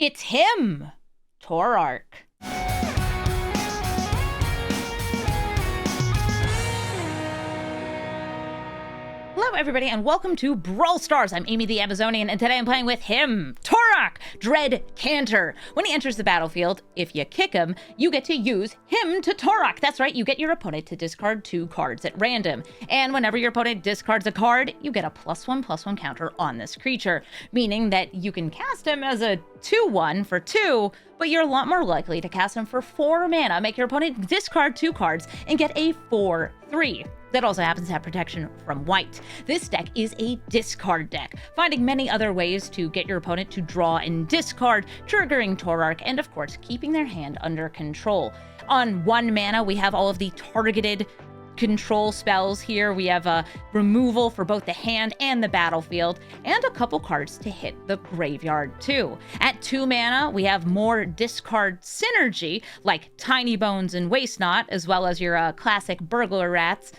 It's him, Tourach. Hello, everybody, and welcome to Brawl Stars. I'm Amy the Amazonian, and today I'm playing with him, Tourach, Dread Cantor. When he enters the battlefield, if you kick him, you get to use him to Tourach. That's right, you get your opponent to discard 2 cards at random. And whenever your opponent discards a card, you get a +1/+1 counter on this creature, meaning that you can cast him as a 2/1 for 2, but you're a lot more likely to cast him for 4 mana, make your opponent discard 2 cards, and get a 4/3. That also happens to have protection from white. This deck is a discard deck, finding many other ways to get your opponent to draw and discard, triggering Tourach, and of course, keeping their hand under control. On 1 mana, we have all of the targeted control spells here. We have a removal for both the hand and the battlefield, and a couple cards to hit the graveyard too. At 2 mana, we have more discard synergy, like Tiny Bones and Waste Not, as well as your classic Burglar Rats.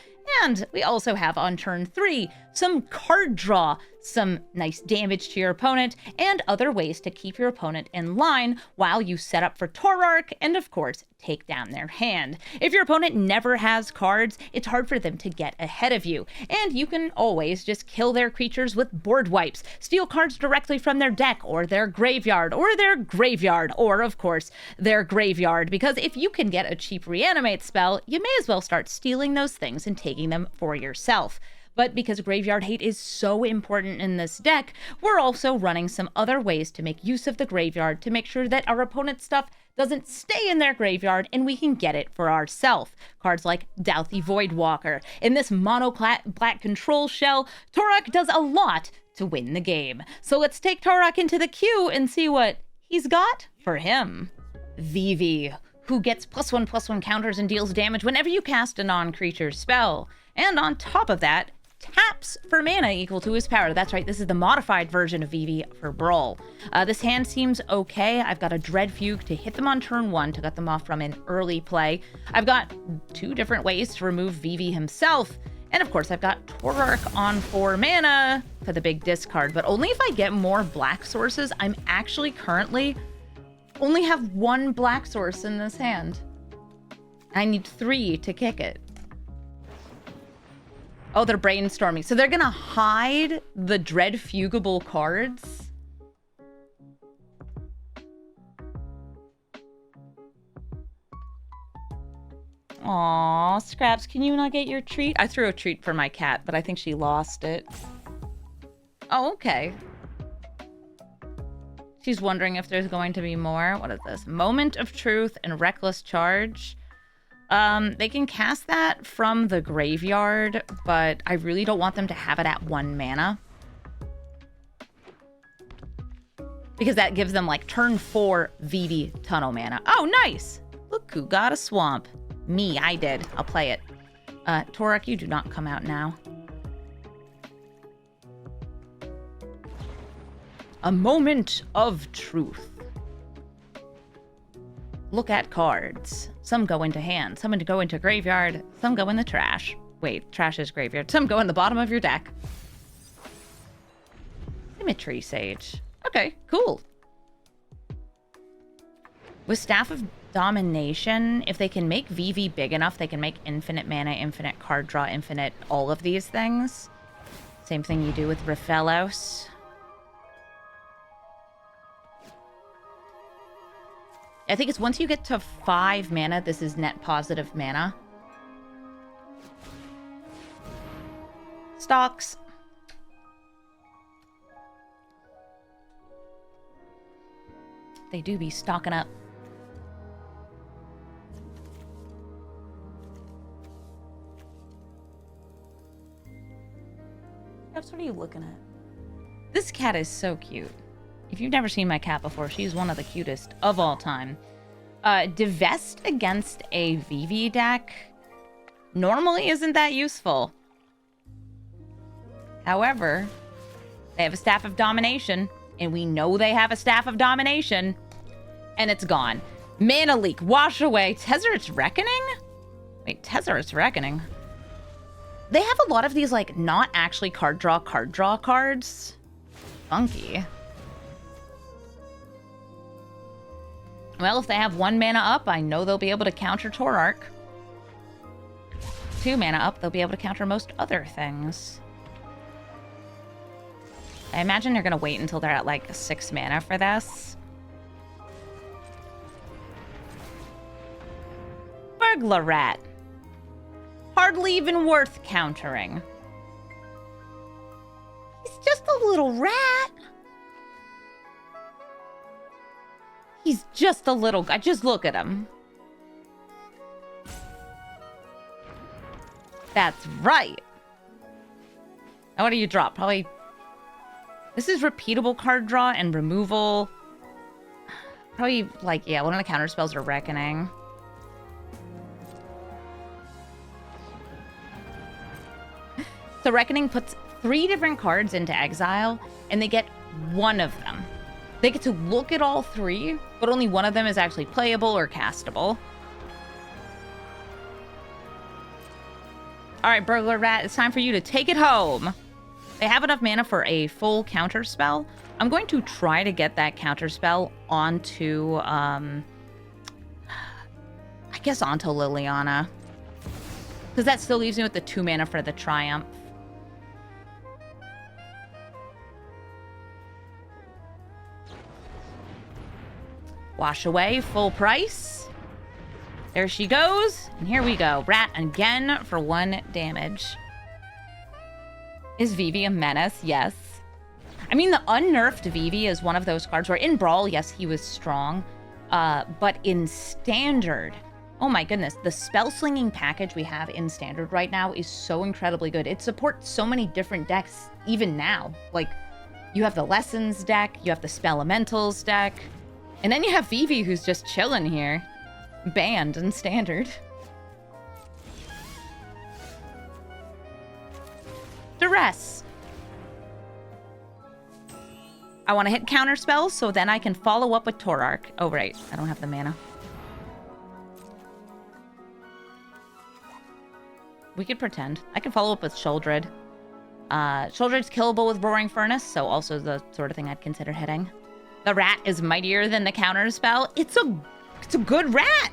And we also have on turn 3 some card draw, some nice damage to your opponent, and other ways to keep your opponent in line while you set up for Tourach and, of course, take down their hand. If your opponent never has cards, it's hard for them to get ahead of you, and you can always just kill their creatures with board wipes, steal cards directly from their deck or their graveyard, or, of course, their graveyard, because if you can get a cheap reanimate spell, you may as well start stealing those things and taking them for yourself. But because graveyard hate is so important in this deck, we're also running some other ways to make use of the graveyard to make sure that our opponent's stuff doesn't stay in their graveyard and we can get it for ourselves. Cards like Douthie Voidwalker. In this mono black control shell, Tourach does a lot to win the game. So let's take Tourach into the queue and see what he's got for him. Vivi, who gets +1/+1 counters and deals damage whenever you cast a non-creature spell. And on top of that, taps for mana equal to his power. That's right, this is the modified version of Vivi for Brawl. This hand seems okay. I've got a Dread Fugue to hit them on turn 1 to cut them off from an early play. I've got 2 different ways to remove Vivi himself. And of course, I've got Tourach on 4 mana for the big discard, but only if I get more black sources. I'm actually currently only have 1 black source in this hand. I need 3 to kick it. Oh, they're brainstorming. So they're gonna hide the Dread Fugable cards? Aw, Scraps, can you not get your treat? I threw a treat for my cat, but I think she lost it. Oh, okay. She's wondering if there's going to be more. What is this? Moment of Truth and Reckless Charge. They can cast that from the graveyard, but I really don't want them to have it at 1 mana. Because that gives them, like, turn 4 Vivi Tunnel mana. Oh, nice! Look who got a swamp. Me, I did. I'll play it. Tourach, you do not come out now. A Moment of Truth. Look at cards. Some go into hand, some go into graveyard, some go in the trash. Wait, trash is graveyard. Some go in the bottom of your deck. Symmetry Sage. Okay, cool. With Staff of Domination, if they can make Vivi big enough, they can make infinite mana, infinite card draw, infinite all of these things. Same thing you do with Raphaelos. I think it's once you get to 5 mana, this is net positive mana. Stocks. They do be stocking up. What are you looking at? This cat is so cute. If you've never seen my cat before, she's one of the cutest of all time. Divest against a Vivi deck normally isn't that useful. However, they have a Staff of Domination, and we know they have a Staff of Domination, and it's gone. Mana Leak, wash away. Tezzeret's Reckoning? Wait, Tezzeret's Reckoning? They have a lot of these, like, not actually card draw cards. Funky. Well, if they have 1 mana up, I know they'll be able to counter Tourach. 2 mana up, they'll be able to counter most other things. I imagine they're going to wait until they're at like 6 mana for this. Burglar Rat. Hardly even worth countering. He's just a little rat. He's just a little guy. Just look at him. That's right. Now what do you drop? Probably... This is repeatable card draw and removal. Probably, like, yeah, one of the counter spells are Reckoning. So Reckoning puts 3 different cards into exile, and they get 1 of them. They get to look at all 3, but only 1 of them is actually playable or castable. All right, Burglar Rat, it's time for you to take it home. They have enough mana for a full counter spell. I'm going to try to get that counter spell onto, I guess onto Liliana. Because that still leaves me with the 2 mana for the Triumph. Wash away, full price. There she goes. And here we go. Rat again for 1 damage. Is Vivi a menace? Yes. I mean, the unnerfed Vivi is one of those cards where in Brawl, yes, he was strong. But in Standard, oh my goodness, the spell slinging package we have in Standard right now is so incredibly good. It supports so many different decks even now. Like, you have the Lessons deck, you have the Spelementals deck, and then you have Vivi who's just chilling here. Banned in Standard. Duress. I want to hit counter spells so then I can follow up with Tourach. Oh, right. I don't have the mana. We could pretend. I can follow up with Sheoldred. Sheoldred's killable with Roaring Furnace, so also the sort of thing I'd consider hitting. The rat is mightier than the counter spell. It's a good rat.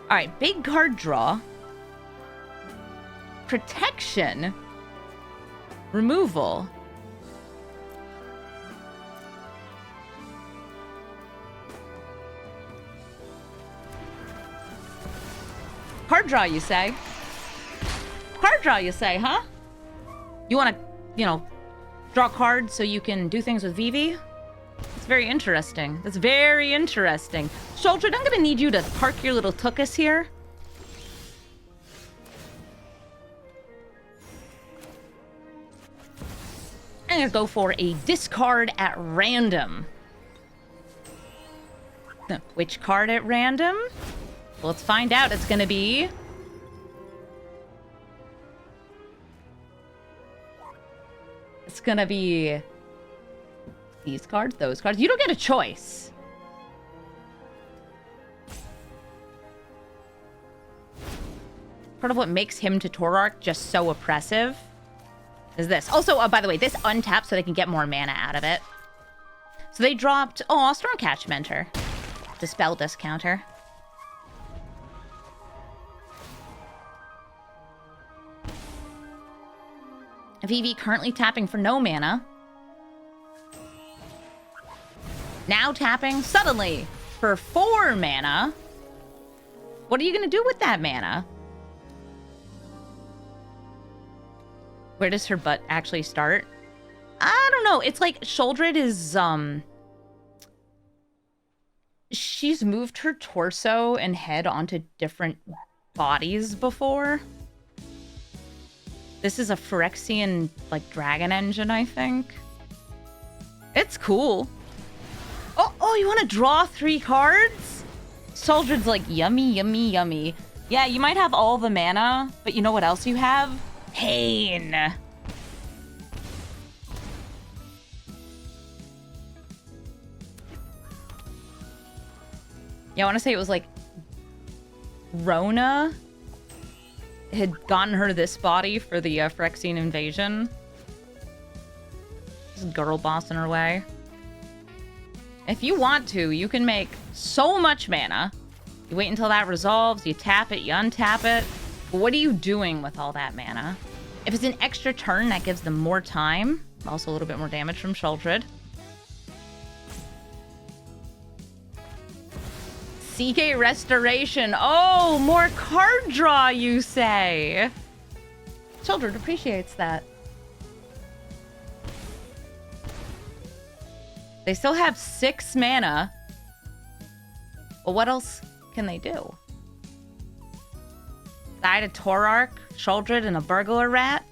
All right, big card draw. Protection. Removal. Card draw, you say? Card draw, you say, huh? You want to, you know, draw cards so you can do things with Vivi? It's very interesting. That's very interesting. Sheoldred, I'm going to need you to park your little tuchus here. I'm going to go for a discard at random. Which card at random? Well, let's find out. It's going to be... It's going to be... These cards, those cards. You don't get a choice. Part of what makes him to Tourach just so oppressive is this. Also, by the way, this untaps so they can get more mana out of it. So they dropped... Oh, Stormcatch Mentor. Dispel Discounter. Vivi currently tapping for no mana. Now tapping suddenly for 4 mana. What are you going to do with that mana? Where does her butt actually start? I don't know. It's like Sheoldred is, she's moved her torso and head onto different bodies before. This is a Phyrexian, like, dragon engine, I think. It's cool. Oh, you want to draw 3 cards? Sheoldred's like, yummy, yummy, yummy. Yeah, you might have all the mana, but you know what else you have? Pain. Yeah, I want to say it was like Rona had gotten her this body for the Phyrexian invasion. This girl boss in her way. If you want to, you can make so much mana. You wait until that resolves, you tap it, you untap it. But what are you doing with all that mana? If it's an extra turn, that gives them more time. Also a little bit more damage from Sheoldred. CK Restoration. Oh, more card draw, you say? Sheoldred appreciates that. They still have 6 mana. But what else can they do? Die to Tourach, Sheoldred, and a burglar rat?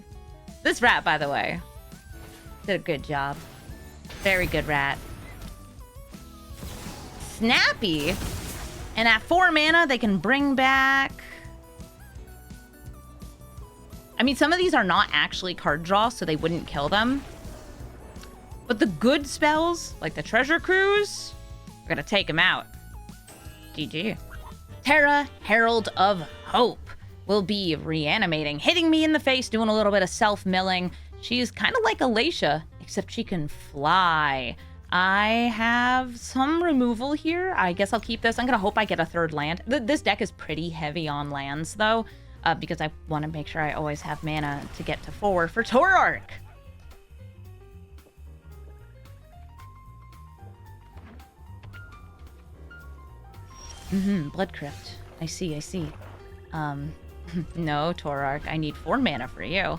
This rat, by the way, did a good job. Very good rat. Snappy. And at 4 mana, they can bring back... I mean, some of these are not actually card draw, so they wouldn't kill them. But the good spells, like the Treasure Cruise, are gonna take them out. GG. Terra, Herald of Hope, will be reanimating, hitting me in the face, doing a little bit of self-milling. She's kind of like Alacia, except she can fly. I have some removal here. I guess I'll keep this. I'm gonna hope I get a 3rd land. This deck is pretty heavy on lands, though, because I want to make sure I always have mana to get to 4 for Tourach. Blood Crypt. I see. No, Tourach, I need 4 mana for you.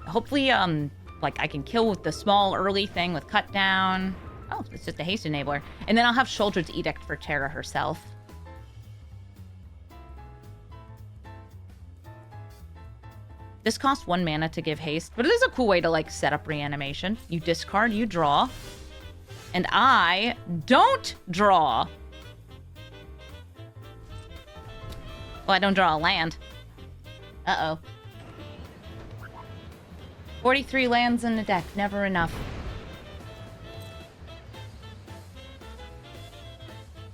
Hopefully, like, I can kill with the small early thing with Cut Down. Oh, it's just a haste enabler. And then I'll have Sheoldred's Edict for Terra herself. This costs 1 mana to give haste, but it is a cool way to, like, set up reanimation. You discard, you draw. And I don't draw. Well, I don't draw a land. Uh-oh. 43 lands in the deck. Never enough.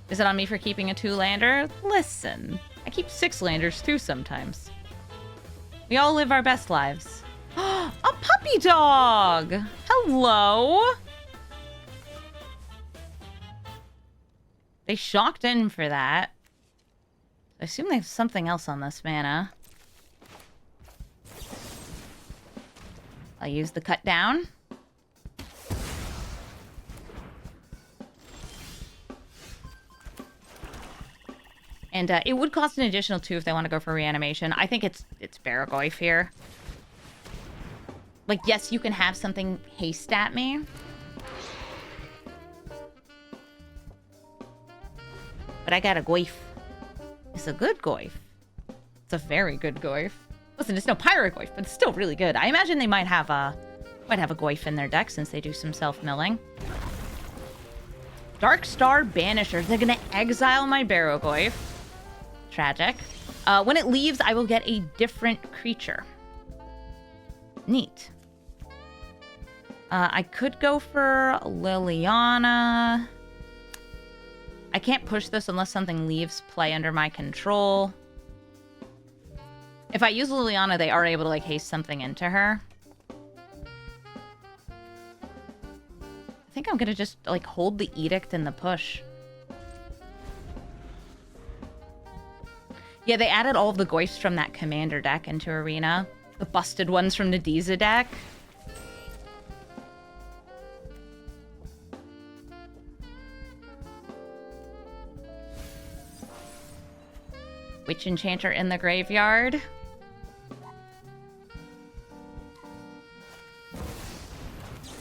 Is it on me for keeping a 2-lander? Listen, I keep 6-landers too sometimes. We all live our best lives. A puppy dog! Hello! They shocked in for that. I assume they have something else on this mana. I'll use the Cut Down. And it would cost an additional 2 if they want to go for reanimation. I think it's Barragoyf here. Like, yes, you can have something haste at me. But I got a Goyf. It's a good Goyf. It's a very good Goyf. Listen, it's no Pirate Goyf, but it's still really good. I imagine they might have a Goyf in their deck since they do some self-milling. Dark Star Banishers. They're gonna exile my Barragoyf. Tragic. When it leaves, I will get a different creature. Neat. I could go for Liliana. I can't push this unless something leaves play under my control. If I use Liliana, they are able to, like, haste something into her. I think I'm gonna just, like, hold the Edict and the push. Yeah, they added all of the Goyfs from that Commander deck into Arena. The busted ones from the Diza deck. Witch Enchanter in the graveyard.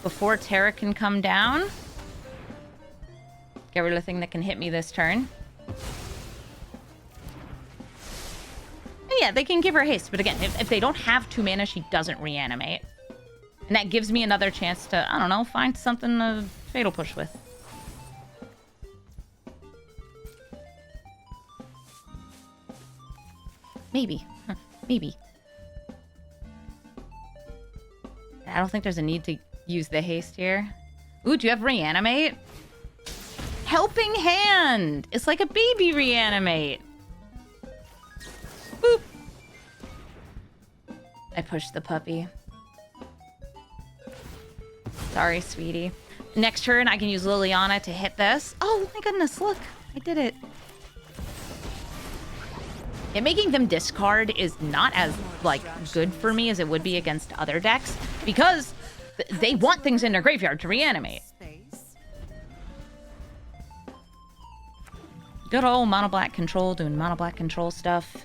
Before Terra can come down. Get rid of the thing that can hit me this turn. And yeah, they can give her haste, but again, if they don't have 2 mana, she doesn't reanimate. And that gives me another chance to, I don't know, find something to Fatal Push with. Maybe. Maybe. I don't think there's a need to use the haste here. Ooh, do you have Reanimate? Helping Hand! It's like a baby Reanimate. Boop. I pushed the puppy. Sorry, sweetie. Next turn, I can use Liliana to hit this. Oh my goodness, look. I did it. And making them discard is not as, like, good for me as it would be against other decks, because they want things in their graveyard to reanimate. Good old mono black control, doing mono black control stuff.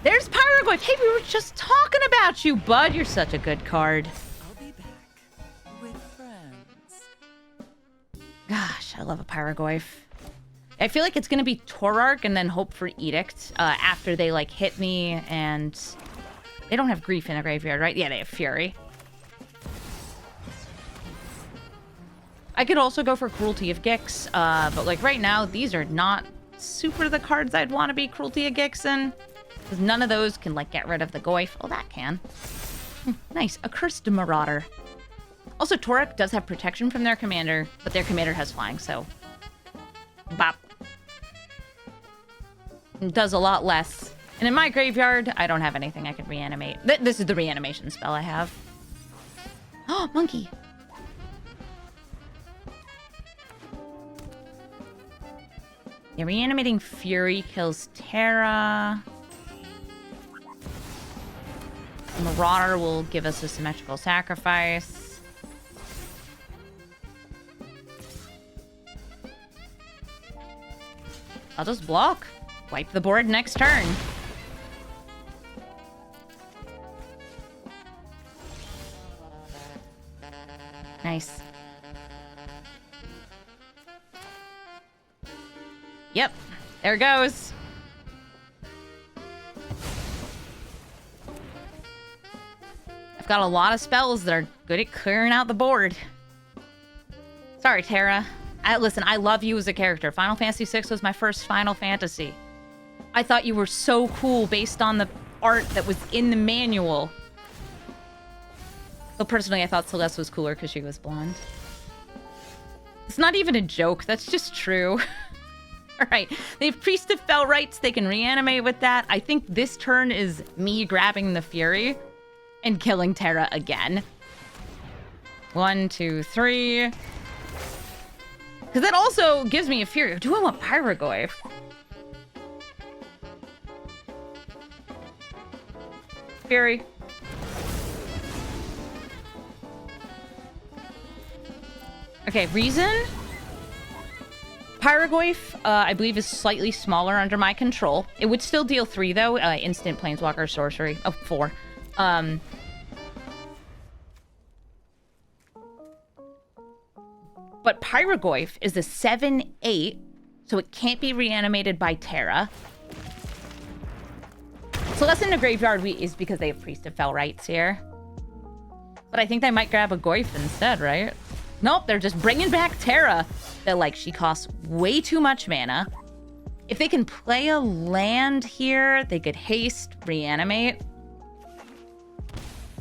There's Pyroglyph! Hey, we were just talking about you, bud! You're such a good card. I'll be back with friends. Gosh, I love a Pyroglyph. I feel like it's gonna be Tourach and then hope for Edict after they, like, hit me, and they don't have Grief in a graveyard, right? Yeah, they have Fury. I could also go for Cruelty of Gix, but, like, right now, these are not super the cards I'd want to be Cruelty of Gix in, because none of those can, like, get rid of the Goyf. Oh, that can. Nice. Accursed Marauder. Also, Tourach does have protection from their commander, but their commander has flying, so... Bop. It does a lot less. And in my graveyard, I don't have anything I can reanimate. This is the reanimation spell I have. Oh, monkey. Yeah, reanimating Fury kills Terra. Marauder will give us a symmetrical sacrifice. I'll just block. Wipe the board next turn. Nice. Yep. There it goes. I've got a lot of spells that are good at clearing out the board. Sorry, Terra. Listen, I love you as a character. Final Fantasy VI was my first Final Fantasy. I thought you were so cool based on the art that was in the manual. Though personally, I thought Celeste was cooler because she was blonde. It's not even a joke. That's just true. All right. They have Priest of Fell Rights. They can reanimate with that. I think this turn is me grabbing the Fury and killing Terra again. 1, 2, 3. Because that also gives me a Fury. Do I want Pyroglyph? Fury. Okay, reason? Pyroglyph, I believe, is slightly smaller under my control. It would still deal 3, though. Instant Planeswalker Sorcery. Oh, 4. But Pyroglyph is a 7/8, so it can't be reanimated by Terra. So less in the graveyard is because they have Priest of Fell Rights here. But I think they might grab a Goyf instead, right? Nope, they're just bringing back Terra. They're like, she costs way too much mana. If they can play a land here, they could haste, reanimate.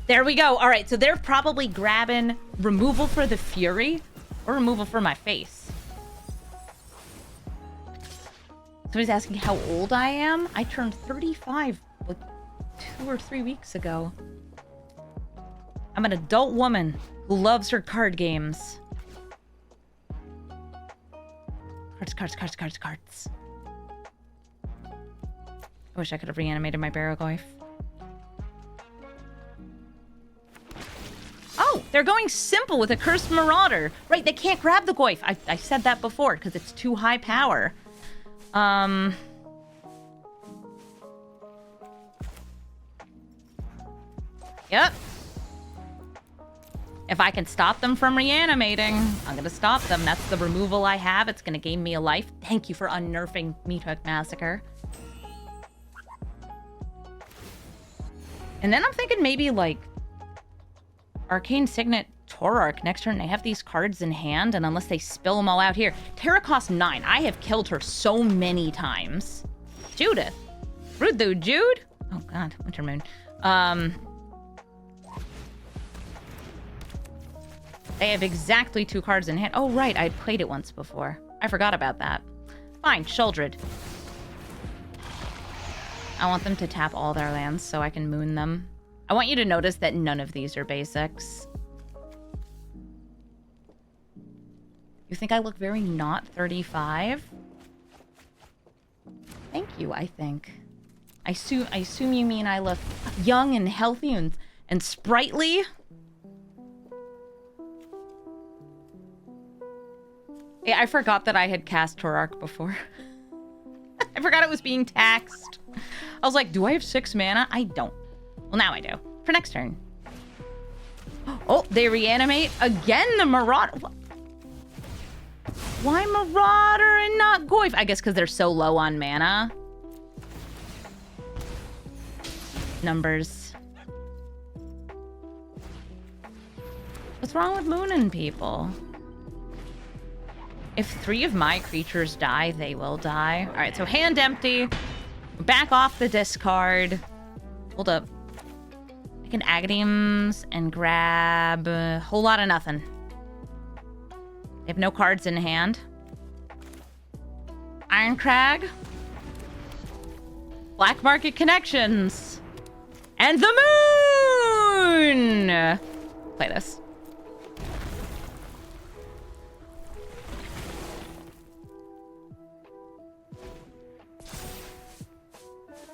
There we go. All right, so they're probably grabbing removal for the Fury or removal for my face. Somebody's asking how old I am. I turned 35 like 2 or 3 weeks ago. I'm an adult woman who loves her card games. Cards. I wish I could have reanimated my Barraglyph. Oh, they're going simple with a Cursed Marauder. Right, they can't grab the Goyf. I said that before because it's too high power. Yep. If I can stop them from reanimating, I'm going to stop them. That's the removal I have. It's going to gain me a life. Thank you for unnerving Meathook Massacre. And then I'm thinking maybe, like, Arcane Signet Tourach. Next turn, they have these cards in hand, and unless they spill them all out here. Terra costs 9. I have killed her so many times. Judith. Rude though, Jude. Oh, God. Wintermoon. They have exactly 2 cards in hand. Oh, right. I'd played it once before. I forgot about that. Fine. Sheoldred. I want them to tap all their lands so I can moon them. I want you to notice that none of these are basics. You think I look very not 35? Thank you, I think. I assume you mean I look young and healthy and sprightly? Yeah, I forgot that I had cast Tourach before. I forgot it was being taxed. I was like, do I have 6 mana? I don't. Well, now I do. For next turn. Oh, they reanimate again, the Marauder. Why Marauder and not Goyf? I guess because they're so low on mana. Numbers. What's wrong with mooning people? If 3 of my creatures die, they will die. All right, so hand empty. Back off the discard. Hold up. I can Aghanim's and grab a whole lot of nothing. They have no cards in hand. Ironcrag. Black Market Connections. And the moon! Play this.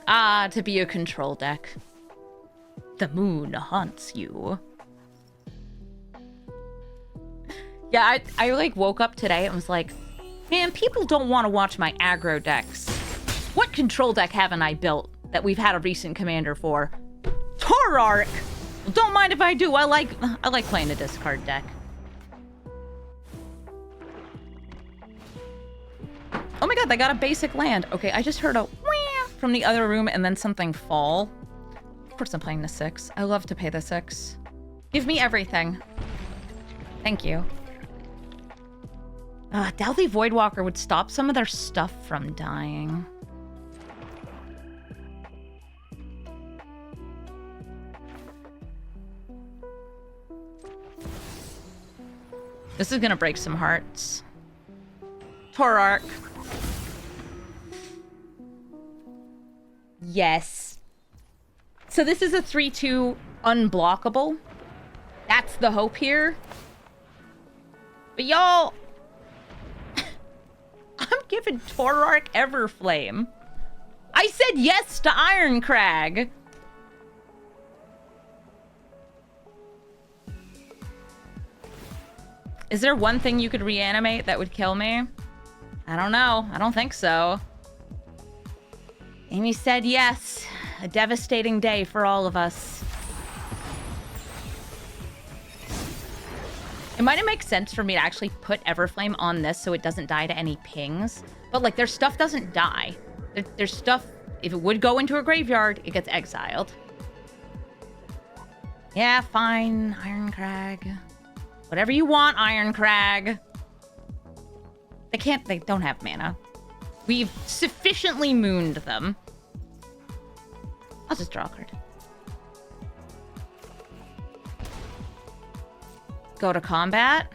Ah, to be a control deck. The moon haunts you. Yeah, I like woke up today and was like, man, people don't want to watch my aggro decks. What control deck haven't I built that we've had a recent commander for? Tourach! Well, don't mind if I do. I like playing a discard deck. Oh my god, they got a basic land. Okay, I just heard a wah from the other room and then something fall. Of course I'm playing the 6. I love to pay the 6. Give me everything. Thank you. Doubt Voidwalker would stop some of their stuff from dying. This is gonna break some hearts. Tourach. Yes. So this is a 3/2 unblockable. That's the hope here. But y'all, I'm giving Tourach Everflame. I said yes to Ironcrag. Is there one thing you could reanimate that would kill me? I don't know. I don't think so. Amy said yes. A devastating day for all of us. It might make sense for me to actually put Everflame on this so it doesn't die to any pings. But, like, their stuff doesn't die. Their stuff, if it would go into a graveyard, it gets exiled. Yeah, fine, Ironcrag. Whatever you want, Ironcrag. They don't have mana. We've sufficiently mooned them. I'll just draw a card. Go to combat.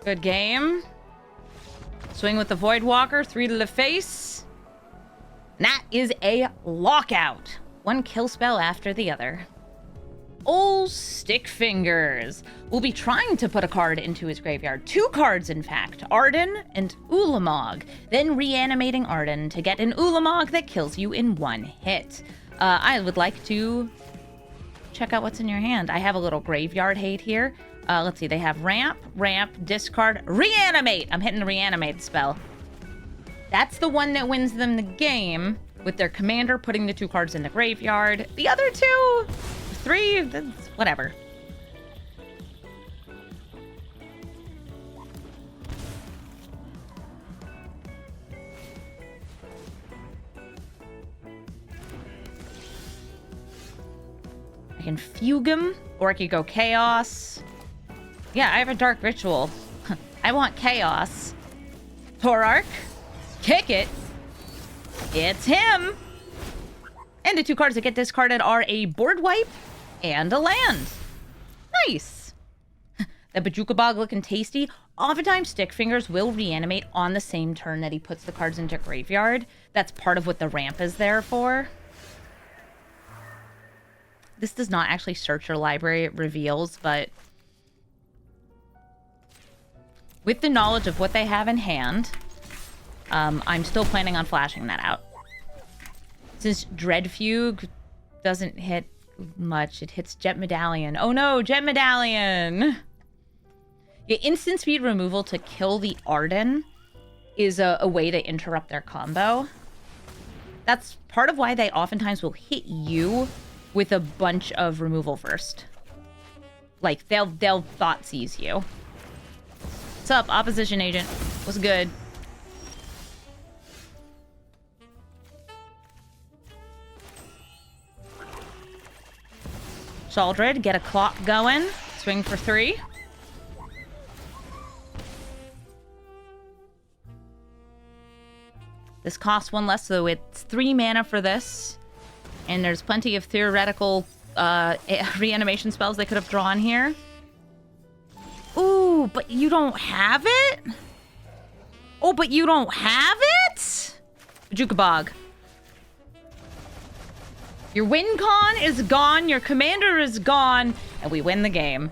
Good game. Swing with the Voidwalker, 3 to the face. And that is a lockout. One kill spell after the other. Ol' Stick Fingers will be trying to put a card into his graveyard. 2 cards, in fact. Arden and Ulamog. Then reanimating Arden to get an Ulamog that kills you in 1 hit. I would like to check out what's in your hand. I have a little graveyard hate here. Let's see. They have ramp, discard, reanimate. I'm hitting the reanimate spell. That's the one that wins them the game, with their commander putting the 2 cards in the graveyard. The other 2... 3, that's whatever. I can fugue him, or I could go chaos. Yeah, I have a dark ritual. I want chaos. Tourach, kick it. It's him. And the 2 cards that get discarded are a board wipe and a land. Nice. The Bajuka Bog looking tasty. Oftentimes, Stick Fingers will reanimate on the same turn that he puts the cards into graveyard. That's part of what the ramp is there for. This does not actually search your library, it reveals, but with the knowledge of what they have in hand, I'm still planning on flashing that out. Since Dread Fugue doesn't hit much, it hits Jet Medallion. Oh no, Jet Medallion! Yeah, instant speed removal to kill the Arden is a way to interrupt their combo. That's part of why they oftentimes will hit you with a bunch of removal first. Like, they'll thought seize you. What's up, opposition agent? What's good? Shaldred, get a clock going. Swing for 3. This costs 1 less, so it's 3 mana for this. And there's plenty of theoretical reanimation spells they could have drawn here. Ooh, but you don't have it? Oh, but you don't have it? Jukabog. Your win con is gone, your commander is gone, and we win the game.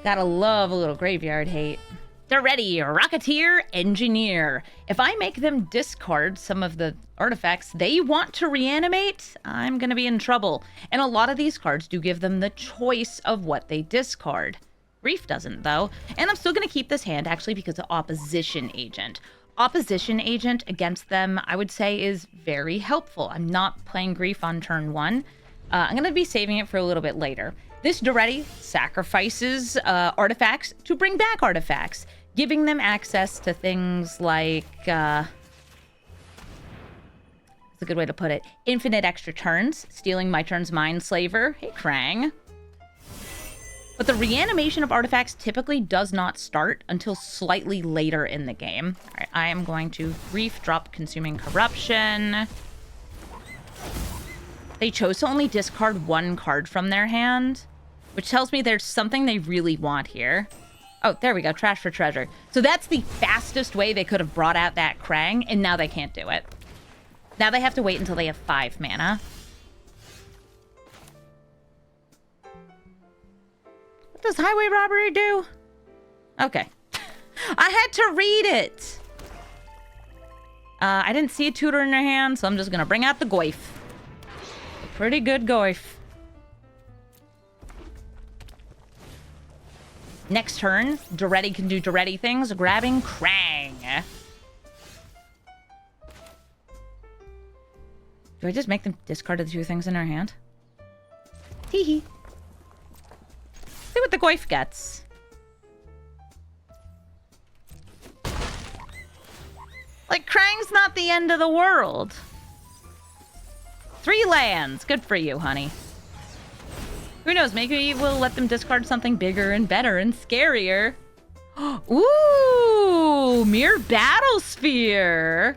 Gotta love a little graveyard hate. They're ready, Rocketeer, Engineer. If I make them discard some of the artifacts they want to reanimate, I'm gonna be in trouble. And a lot of these cards do give them the choice of what they discard. Reef doesn't, though. And I'm still gonna keep this hand, actually, because of Opposition Agent. Opposition Agent against them, I would say, is very helpful. I'm not playing Grief on turn 1. I'm gonna be saving it for a little bit later. This Duretti sacrifices artifacts to bring back artifacts, giving them access to things like, that's a good way to put it, infinite extra turns, stealing my turn's Mindslaver. Hey, Krang. But the reanimation of artifacts typically does not start until slightly later in the game. All right, I am going to Grief, drop Consuming Corruption. They chose to only discard 1 card from their hand, which tells me there's something they really want here. Oh, there we go. Trash for treasure. So that's the fastest way they could have brought out that Krang, and now they can't do it. Now they have to wait until they have 5 mana. What does Highway Robbery do? Okay. I had to read it! I didn't see a tutor in their hand, so I'm just gonna bring out the Goif. A pretty good Goif. Next turn, Duretti can do Duretti things, grabbing Krang. Do I just make them discard the 2 things in their hand? Hee hee. See what the Goif gets. Like, Krang's not the end of the world. 3 lands. Good for you, honey. Who knows? Maybe we'll let them discard something bigger and better and scarier. Ooh! Mere Battlesphere!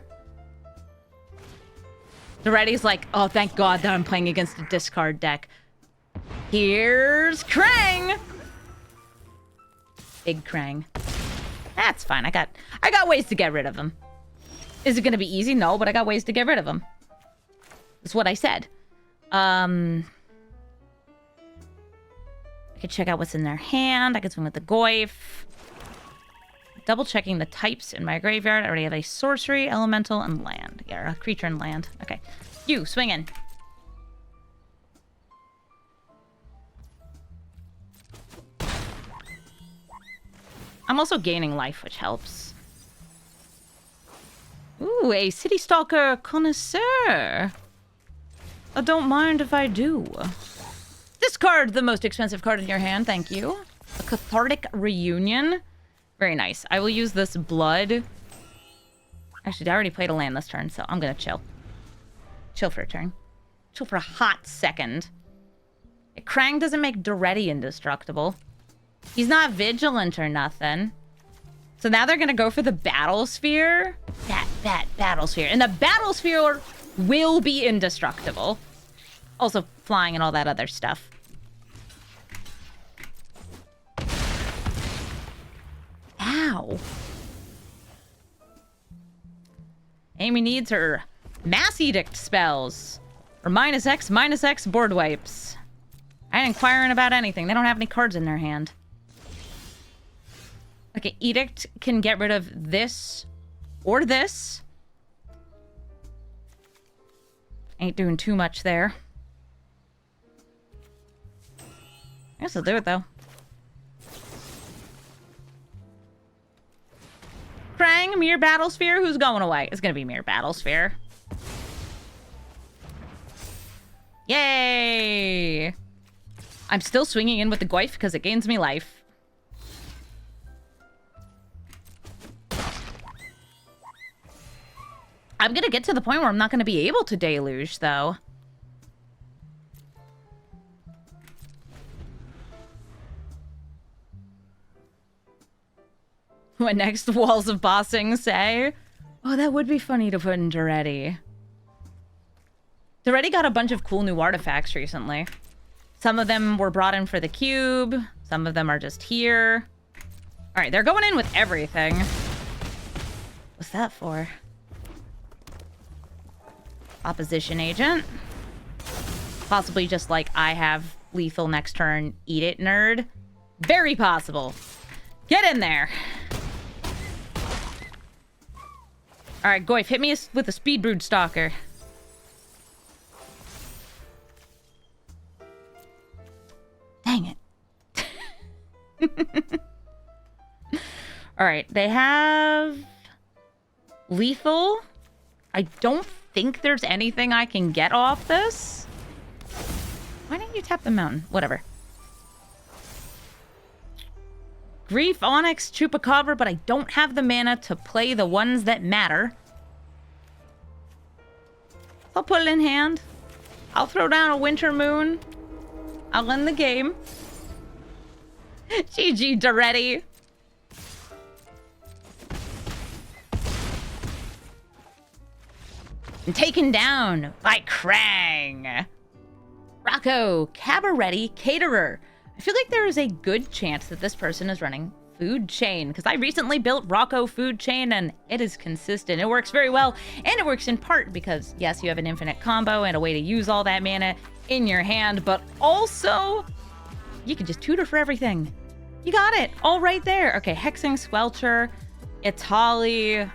Duretti's like, oh, thank God that I'm playing against a discard deck. Here's Krang! Big Krang. That's fine. I got ways to get rid of him. Is it going to be easy? No, but I got ways to get rid of him. That's what I said. I could check out what's in their hand. I could swing with the Goif. Double checking the types in my graveyard. I already have a sorcery, elemental, and land. Yeah, a creature and land. Okay. You, swing in. I'm also gaining life, which helps. Ooh, a City Stalker connoisseur. I don't mind if I do. Discard the most expensive card in your hand, thank you. A Cathartic Reunion. Very nice. I will use this blood. Actually, I already played a land this turn, so I'm gonna chill. Chill for a turn. Chill for a hot second. Krang doesn't make Duretti indestructible. He's not vigilant or nothing. So now they're gonna go for the Battlesphere. That Battlesphere. And the Battlesphere will be indestructible. Also flying and all that other stuff. Ow. Amy needs her Mass Edict spells. Or -X board wipes. I ain't inquiring about anything. They don't have any cards in their hand. Okay, Edict can get rid of this or this. Ain't doing too much there. I guess I'll do it, though. Krang, Mere Battlesphere? Who's going away? It's gonna be Mere Battlesphere. Yay! I'm still swinging in with the Goyf because it gains me life. I'm gonna get to the point where I'm not gonna be able to Deluge, though. What next? Walls of Bossing say? Oh, that would be funny to put in Duretti. Duretti got a bunch of cool new artifacts recently. Some of them were brought in for the cube. Some of them are just here. All right, they're going in with everything. What's that for? Opposition agent. Possibly just like I have lethal next turn. Eat it, nerd. Very possible. Get in there. All right, Goyf, hit me with a Speed Brood Stalker. Dang it. All right, they have lethal. I don't think there's anything I can get off this. Why didn't you tap the mountain? Whatever. Grief, Onyx, Chupacabra, but I don't have the mana to play the ones that matter. I'll put it in hand. I'll throw down a Winter Moon. I'll end the game. GG, Duretti. And taken down by Krang. Rocco, Cabaretti, Caterer. I feel like there is a good chance that this person is running Food Chain, because I recently built Rocco Food Chain and it is consistent. It works very well, and it works in part because, yes, you have an infinite combo and a way to use all that mana in your hand, but also you can just tutor for everything. You got it all right there. Okay, Hexing Squelcher, Itali.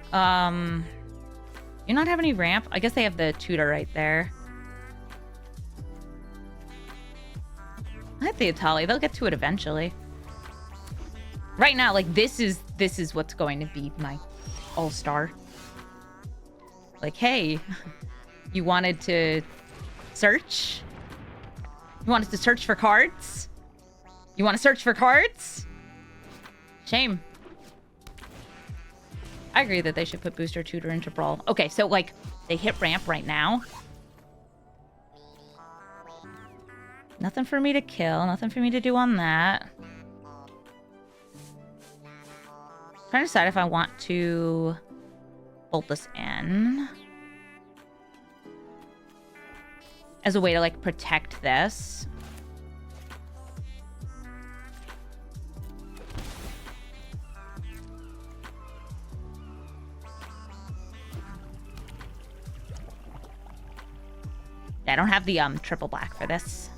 You not have any ramp? I guess they have the tutor right there. I have the Itali. They'll get to it eventually. Right now, like, this is what's going to be my all-star. Like, hey, you wanted to search? You wanted to search for cards? You want to search for cards? Shame. I agree that they should put Booster Tutor into Brawl. Okay, so, like, they hit ramp right now. Nothing for me to kill. Nothing for me to do on that. Trying to decide if I want to bolt this in as a way to, like, protect this. I don't have the triple black for this.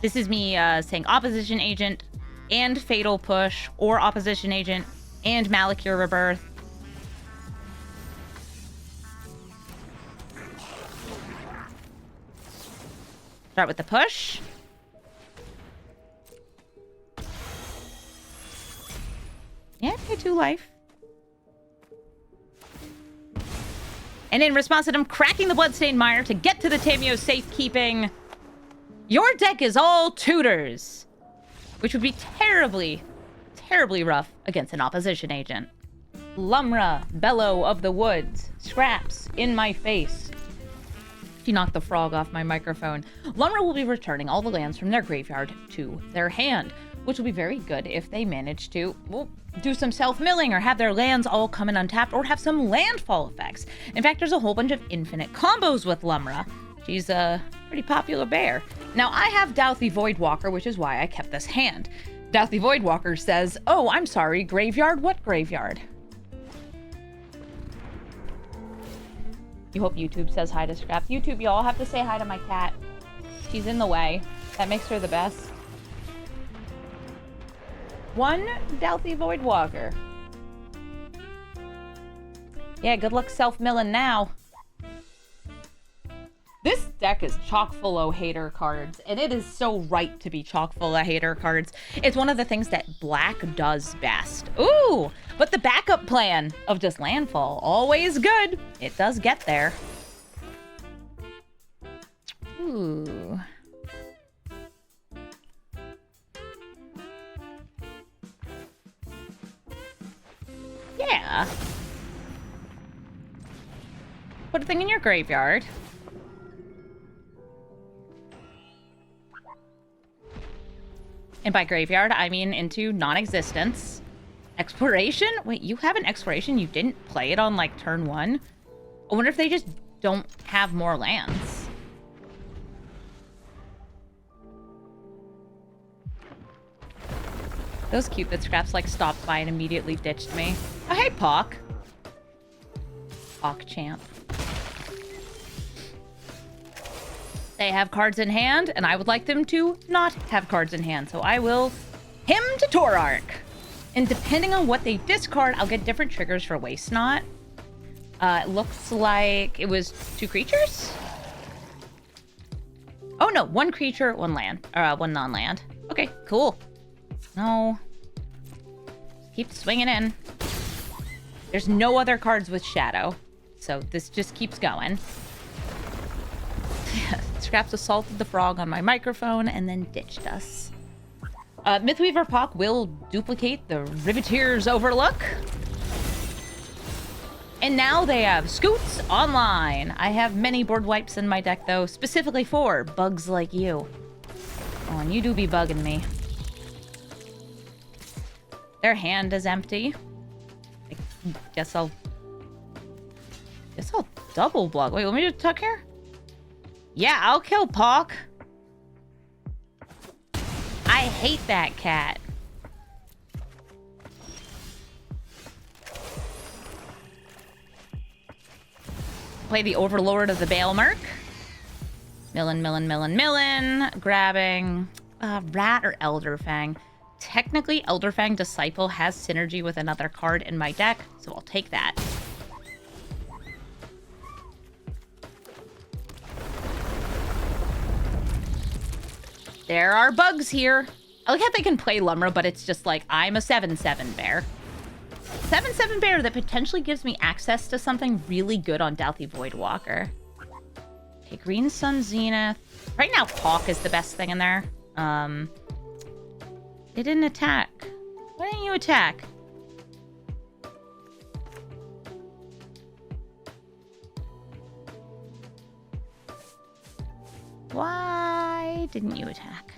This is me saying Opposition Agent and Fatal Push, or Opposition Agent and Malakir Rebirth. Start with the push. Yeah, pay 2 life. And in response to them cracking the Bloodstained Mire to get to the Tameo safekeeping, your deck is all tutors, which would be terribly, terribly rough against an opposition agent. Lumra, Bellow of the Woods, Scraps, in my face. She knocked the frog off my microphone. Lumra will be returning all the lands from their graveyard to their hand, which will be very good if they manage to, well, do some self-milling or have their lands all come in untapped or have some landfall effects. In fact, there's a whole bunch of infinite combos with Lumra. She's a pretty popular bear. Now, I have Douthie Voidwalker, which is why I kept this hand. Douthie Voidwalker says, oh, I'm sorry, graveyard? What graveyard? You hope YouTube says hi to Scraps. YouTube, y'all have to say hi to my cat. She's in the way. That makes her the best. One Douthie Voidwalker. Yeah, good luck self-milling now. This deck is chock full of hater cards, and it is so right to be chock full of hater cards. It's one of the things that black does best. Ooh, but the backup plan of just landfall, always good. It does get there. Ooh. Yeah. Put a thing in your graveyard. And by graveyard, I mean into non-existence. Exploration? Wait, you have an exploration? You didn't play it on, like, turn 1? I wonder if they just don't have more lands. Those Cupid scraps, like, stopped by and immediately ditched me. Oh, hey, Pock. Pock champ. They have cards in hand, and I would like them to not have cards in hand. So I will him to Tourach. And depending on what they discard, I'll get different triggers for Waste Not. It looks like it was 2 creatures? Oh no, 1 creature, 1 land. Or 1 non-land. Okay, cool. No. Keep swinging in. There's no other cards with Shadow. So this just keeps going. Scraps assaulted the frog on my microphone and then ditched us. Mythweaver Pock will duplicate the Riveteer's Overlook. And now they have Scoots online. I have many board wipes in my deck, though, specifically for bugs like you. Oh, and you do be bugging me. Their hand is empty. I guess I'll double block. Wait, let me just tuck here. Yeah, I'll kill Pock. I hate that cat. Play the Overlord of the Baelmerk. Millin. Grabbing Rat or Elderfang. Technically, Elderfang Disciple has synergy with another card in my deck, so I'll take that. There are bugs here. I like how they can play Lumra, but it's just like, I'm a 7/7 bear. 7/7 bear that potentially gives me access to something really good on Douthie Voidwalker. Okay, Green Sun Zenith. Right now, Pock is the best thing in there. They didn't attack. Why didn't you attack? Why didn't you attack?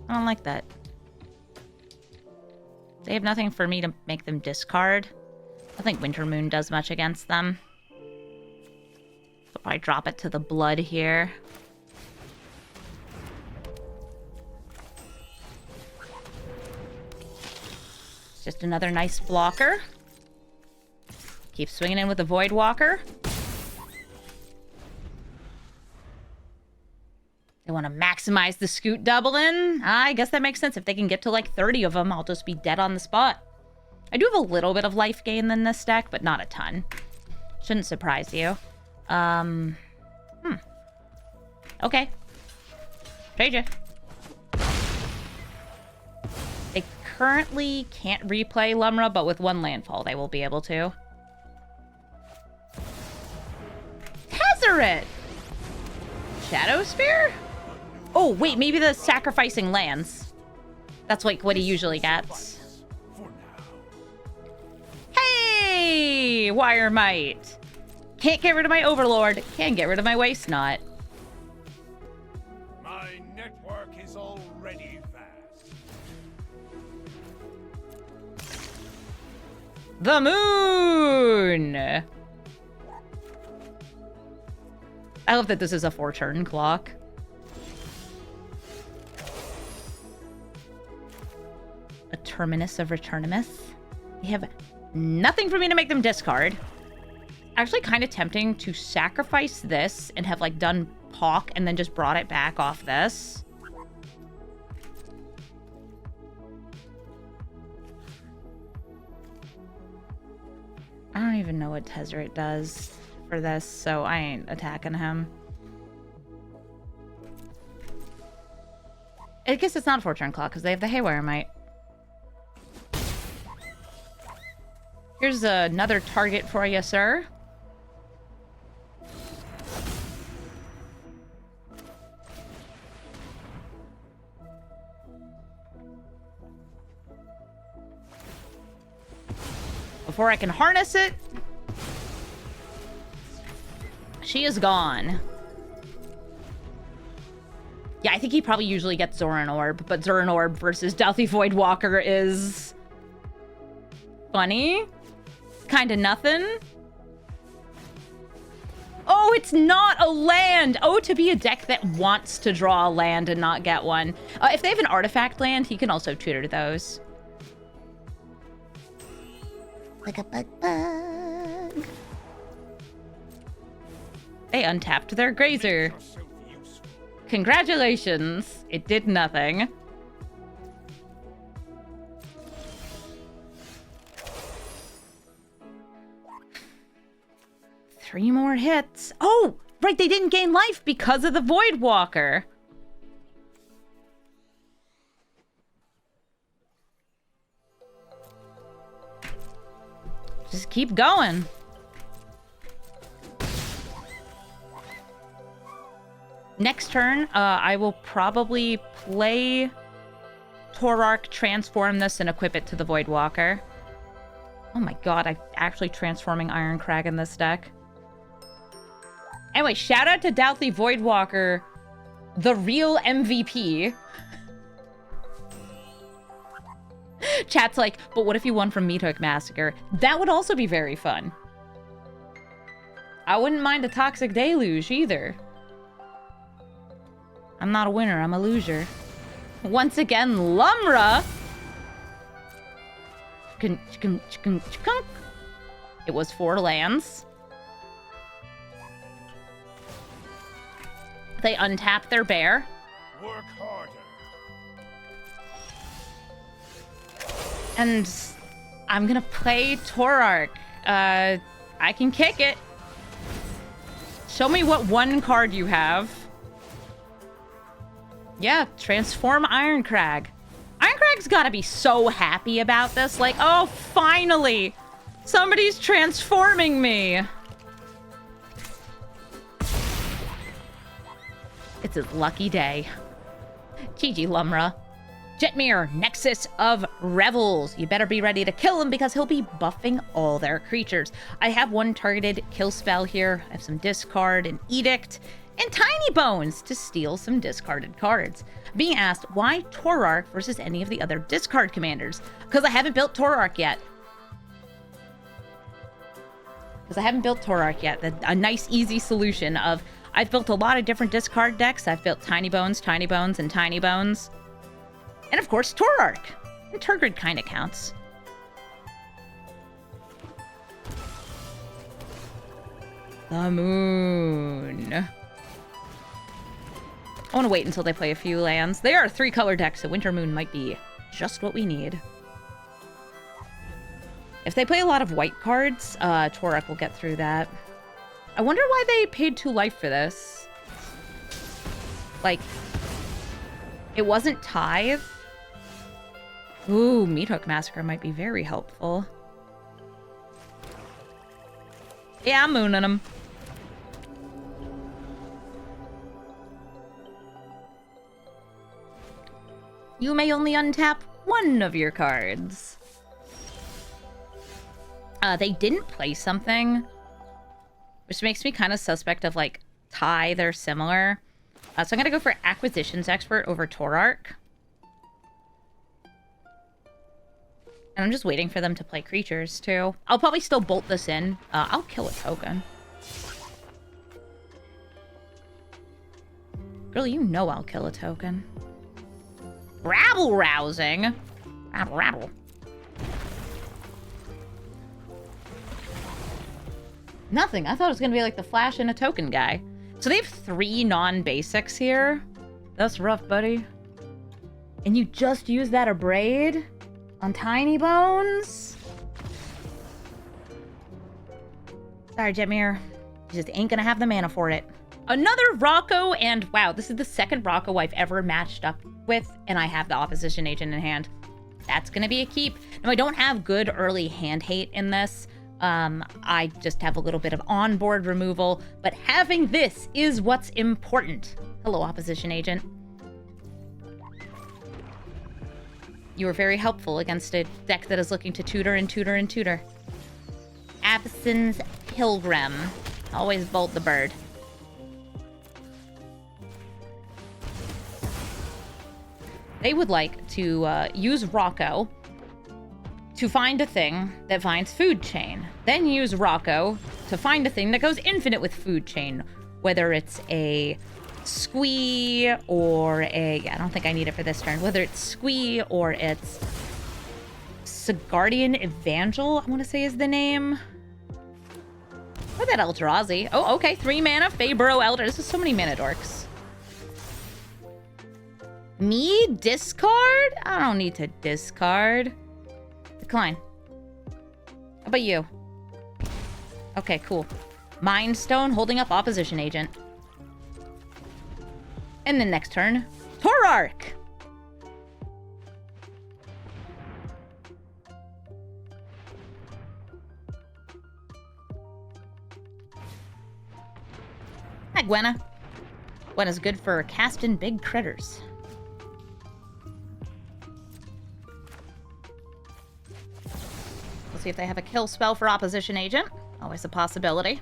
I don't like that. They have nothing for me to make them discard. I think Winter Moon does much against them. So if I drop it to the blood here. It's just another nice blocker. Keep swinging in with the Voidwalker. They want to maximize the Scoot doubling. I guess that makes sense. If they can get to like 30 of them, I'll just be dead on the spot. I do have a little bit of life gain in this deck, but not a ton. Shouldn't surprise you. Okay. Trade you. They currently can't replay Lumra, but with 1 landfall, they will be able to. Tezzeret! Shadow Spear? Oh, wait, maybe the sacrificing lands. That's like what he usually gets. Hey, Wire Might. Can't get rid of my Overlord. Can't get rid of my Waste Not. My network is already vast. The Moon! I love that this is a 4-turn clock. A Terminus of Returnimus. They have nothing for me to make them discard. Actually kind of tempting to sacrifice this and have like done Pock and then just brought it back off this. I don't even know what Tezzeret does for this, so I ain't attacking him. I guess it's not Fortune Claw because they have the Haywire Might. Here's another target for you, sir. Before I can harness it, she is gone. Yeah, I think he probably usually gets Zoran Orb, but Zoran Orb versus Stealthy Voidwalker is funny. Kind of nothing. Oh, it's not a land. Oh, to be a deck that wants to draw a land and not get one. If they have an artifact land, he can also tutor those. Like a bug. They untapped their Grazer. Congratulations. It did nothing. Three more hits. Oh, right. They didn't gain life because of the Voidwalker. Just keep going. Next turn, I will probably play Tourach, transform this, and equip it to the Voidwalker. Oh my god, I'm actually transforming Iron Crag in this deck. Anyway, shout out to Doubtly Voidwalker, the real MVP. Chat's like, but what if you won from Meathook Massacre? That would also be very fun. I wouldn't mind a Toxic Deluge either. I'm not a winner, I'm a loser. Once again, Lumra! It was 4 lands. They untap their bear. Work harder. And I'm gonna play Tourach. I can kick it. Show me what one card you have. Yeah, transform Iron Crag. Iron Crag's gotta be so happy about this. Like, oh, finally! Somebody's transforming me! It's his lucky day. GG, Lumra. Jetmir, Nexus of Revels. You better be ready to kill him because he'll be buffing all their creatures. I have one targeted kill spell here. I have some discard, an Edict, and Tiny Bones to steal some discarded cards. Being asked, why Tourach versus any of the other discard commanders? Because I haven't built Tourach yet. A nice, easy solution of, I've built a lot of different discard decks. I've built Tiny Bones, and Tiny Bones. And of course, Tourach. And Turgid kind of counts. The moon. I want to wait until they play a few lands. They are a 3-color deck, so Winter Moon might be just what we need. If they play a lot of white cards, Tourach will get through that. I wonder why they paid 2 life for this. Like, it wasn't Tithe. Ooh, Meathook Massacre might be very helpful. Yeah, I'm mooning them. You may only untap one of your cards. They didn't play something, which makes me kind of suspect of, like, Tithe. They're similar. So I'm going to go for Acquisitions Expert over Tourach. And I'm just waiting for them to play creatures, too. I'll probably still bolt this in. I'll kill a token. Girl, you know I'll kill a token. Rabble-rousing. Rabble. Nothing. I thought it was going to be like the Flash and a token guy. So they have 3 non-basics here. That's rough, buddy. And you just use that Abrade on Tiny Bones? Sorry, Jetmir. You just ain't gonna have the mana for it. Another Rocco, and wow, this is the second Rocco I've ever matched up with, and I have the opposition agent in hand. That's gonna be a keep. Now, I don't have good early hand hate in this. I just have a little bit of onboard removal, but having this is what's important. Hello, opposition agent. You were very helpful against a deck that is looking to tutor and tutor and tutor. Abson's Pilgrim. Always bolt the bird. They would like to use Rocco to find a thing that finds food chain. Then use Rocco to find a thing that goes infinite with food chain. Whether it's a Squee or a... I don't think I need it for this turn. Whether it's Squee or it's Sigardian Evangel, I want to say is the name. Or that Eldrazi. Oh, okay. 3 mana. Fabro Elder. This is so many mana dorks. Me? Discard? I don't need to discard. Decline. How about you? Okay, cool. Mind Stone holding up opposition agent. And then next turn, Tourach! Hi, Gwenna. Gwenna's good for casting big critters. Let's see if they have a kill spell for opposition agent. Always a possibility.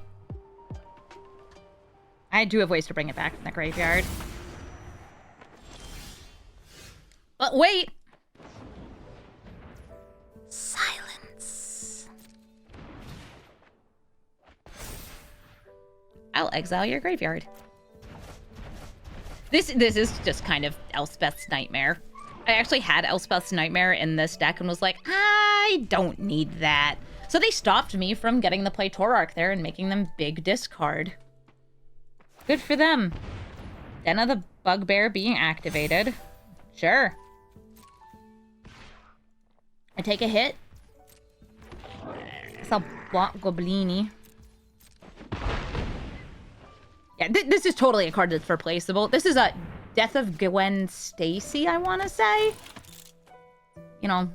I do have ways to bring it back from the graveyard. But wait! Silence. I'll exile your graveyard. This is just kind of Elspeth's Nightmare. I actually had Elspeth's Nightmare in this deck and was like, I don't need that. So they stopped me from getting the play Tourach there and making them big discard. Good for them. Den of the Bugbear being activated. Sure. I take a hit. It's a Block Goblini. Yeah, this is totally a card that's replaceable. This is a Death of Gwen Stacy, I want to say. You know,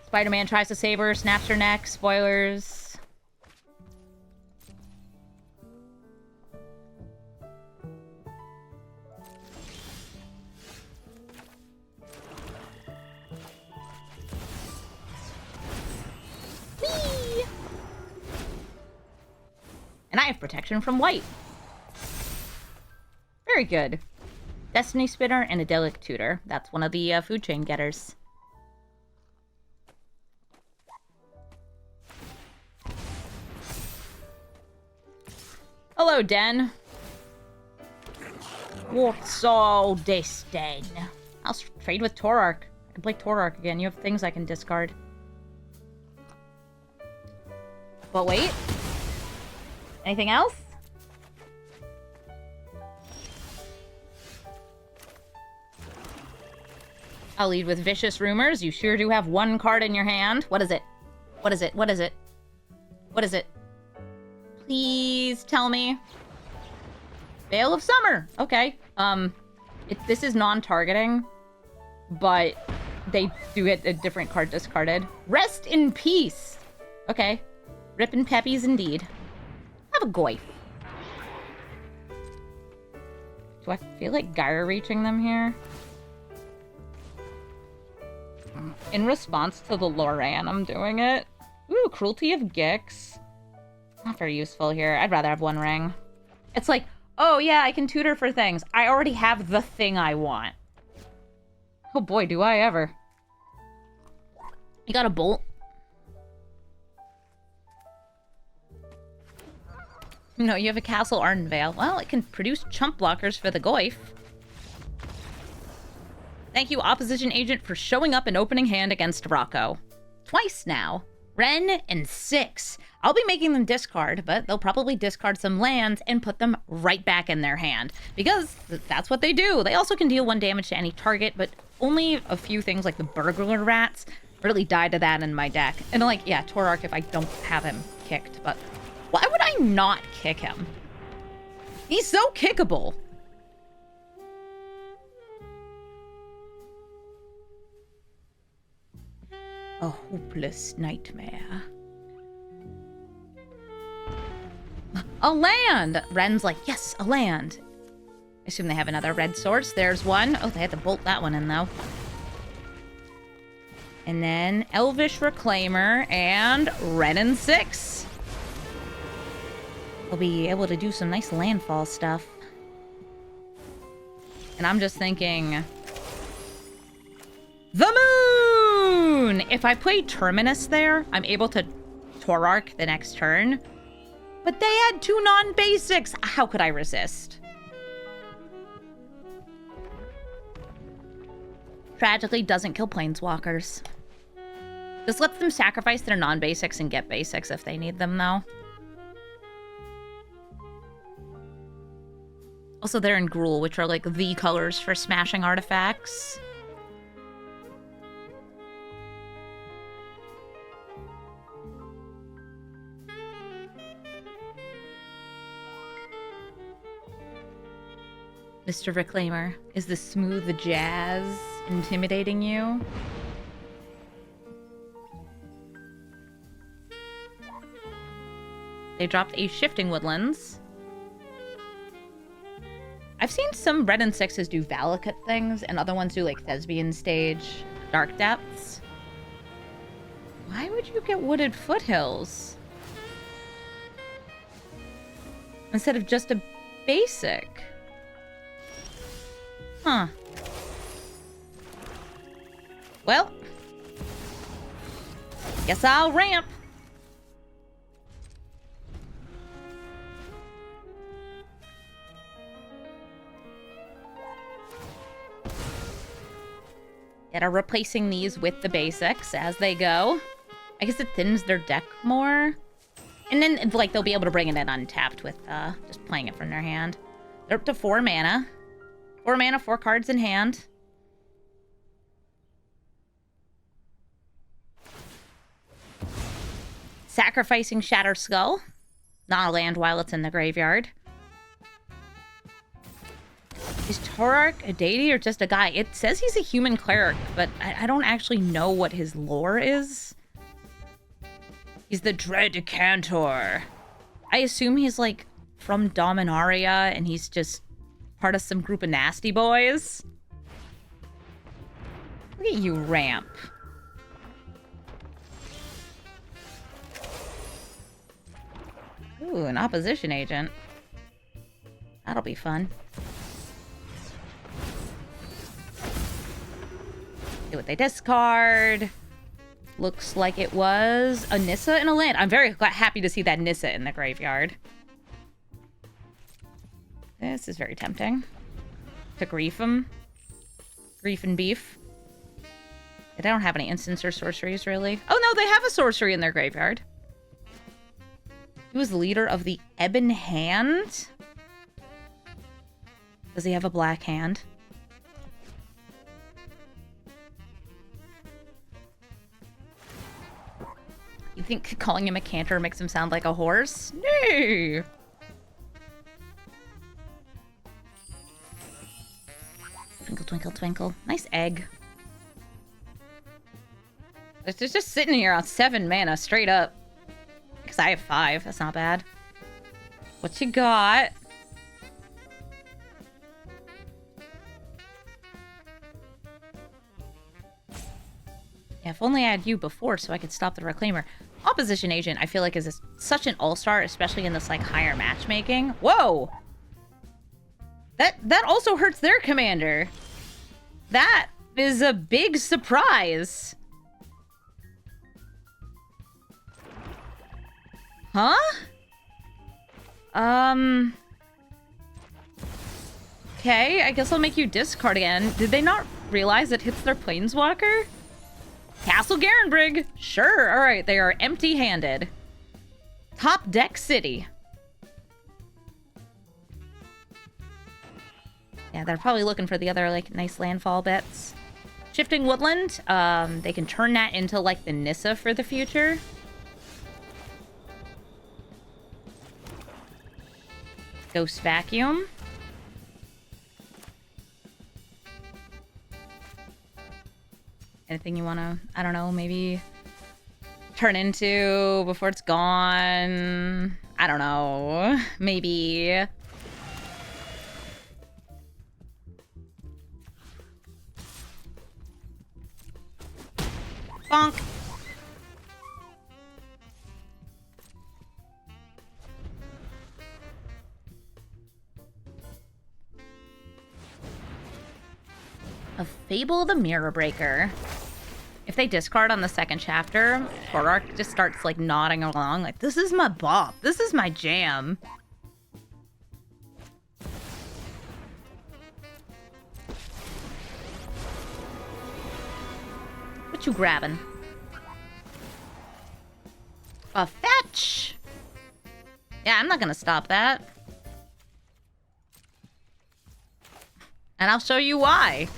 Spider-Man tries to save her, snaps her neck, spoilers. Whee! And I have protection from white. Very good. Destiny Spinner and Idyllic Tutor. That's one of the food chain getters. Hello, Den. What's all this, Den? I'll trade with Tourach. I can play Tourach again. You have things I can discard. But wait. Anything else? I'll lead with Vicious Rumors. You sure do have one card in your hand. What is it? What is it? What is it? What is it? Please tell me. Veil of Summer. Okay. This is non-targeting, but they do get a different card discarded. Rest in Peace. Okay. Rippin' Peppies indeed. Have a Goyf. Do I feel like Gyre reaching them here? In response to the Loran, I'm doing it. Ooh, Cruelty of Gix. Not very useful here. I'd rather have one ring. It's like, oh yeah, I can tutor for things. I already have the thing I want. Oh boy, do I ever. You got a bolt? No, you have a Castle Ardenvale. Well, it can produce chump blockers for the Goyf. Thank you, opposition agent, for showing up in opening hand against Rocco. Twice now. Ren and 6. I'll be making them discard, but they'll probably discard some lands and put them right back in their hand. Because that's what they do. They also can deal 1 damage to any target, but only a few things like the Burglar Rats really die to that in my deck. And like, yeah, Tourach if I don't have him kicked, but Why would I not kick him? He's so kickable. A hopeless nightmare. A land! Ren's like, yes, a land. I assume they have another red source. There's one. Oh, they had to bolt that one in, though. And then Elvish Reclaimer and Red and 6. We'll be able to do some nice landfall stuff. And I'm just thinking... the moon! If I play Terminus there, I'm able to Tourach the next turn. But they had 2 non-basics. How could I resist? Tragically doesn't kill planeswalkers. This lets them sacrifice their non-basics and get basics if they need them, though. Also, they're in Gruul, which are like the colors for smashing artifacts. Mr. Reclaimer, is the smooth jazz intimidating you? They dropped a Shifting Woodlands. I've seen some Red and 6s do Valakut things, and other ones do like Thespian Stage, Dark Depths. Why would you get Wooded Foothills? Instead of just a basic? Huh. Well. Guess I'll ramp. That are replacing these with the basics as they go. I guess it thins their deck more. And then, like, they'll be able to bring it in untapped with just playing it from their hand. They're up to 4 mana. 4 mana, 4 cards in hand. Sacrificing Shatter Skull. Not a land while it's in the graveyard. Is Tourach a deity or just a guy? It says he's a human cleric, but I don't actually know what his lore is. He's the Dread Cantor. I assume he's, like, from Dominaria, and he's just part of some group of nasty boys. Look at you, ramp. Ooh, an opposition agent. That'll be fun. See what they discard. Looks like it was a Nissa in a land. I'm very happy to see that Nissa in the graveyard. This is very tempting. To grief him. Grief and beef. They don't have any instants or sorceries, really. Oh, no, they have a sorcery in their graveyard. He was the leader of the Ebon Hand. Does he have a black hand? You think calling him a Cantor makes him sound like a horse? No! Twinkle, twinkle, twinkle. Nice egg. It's just sitting here on 7 mana, straight up. Because I have 5. That's not bad. What you got? Yeah, if only I had you before so I could stop the Reclaimer. Opposition Agent, I feel like, is such an all-star, especially in this, like, higher matchmaking. Whoa! That also hurts their commander. That is a big surprise. Huh? Okay, I guess I'll make you discard again. Did they not realize it hits their Planeswalker? Castle Garenbrig! Sure, alright, they are empty-handed. Top Deck City. Yeah, they're probably looking for the other, like, nice landfall bits. Shifting Woodland, they can turn that into, like, the Nissa for the future. Ghost Vacuum. Anything you want to, I don't know, maybe turn into before it's gone? I don't know. Maybe. Bonk. A Fable the Mirror Breaker. If they discard on the second chapter, Tourach just starts like nodding along like, this is my bop. This is my jam. What you grabbing? A fetch! Yeah, I'm not gonna stop that. And I'll show you why.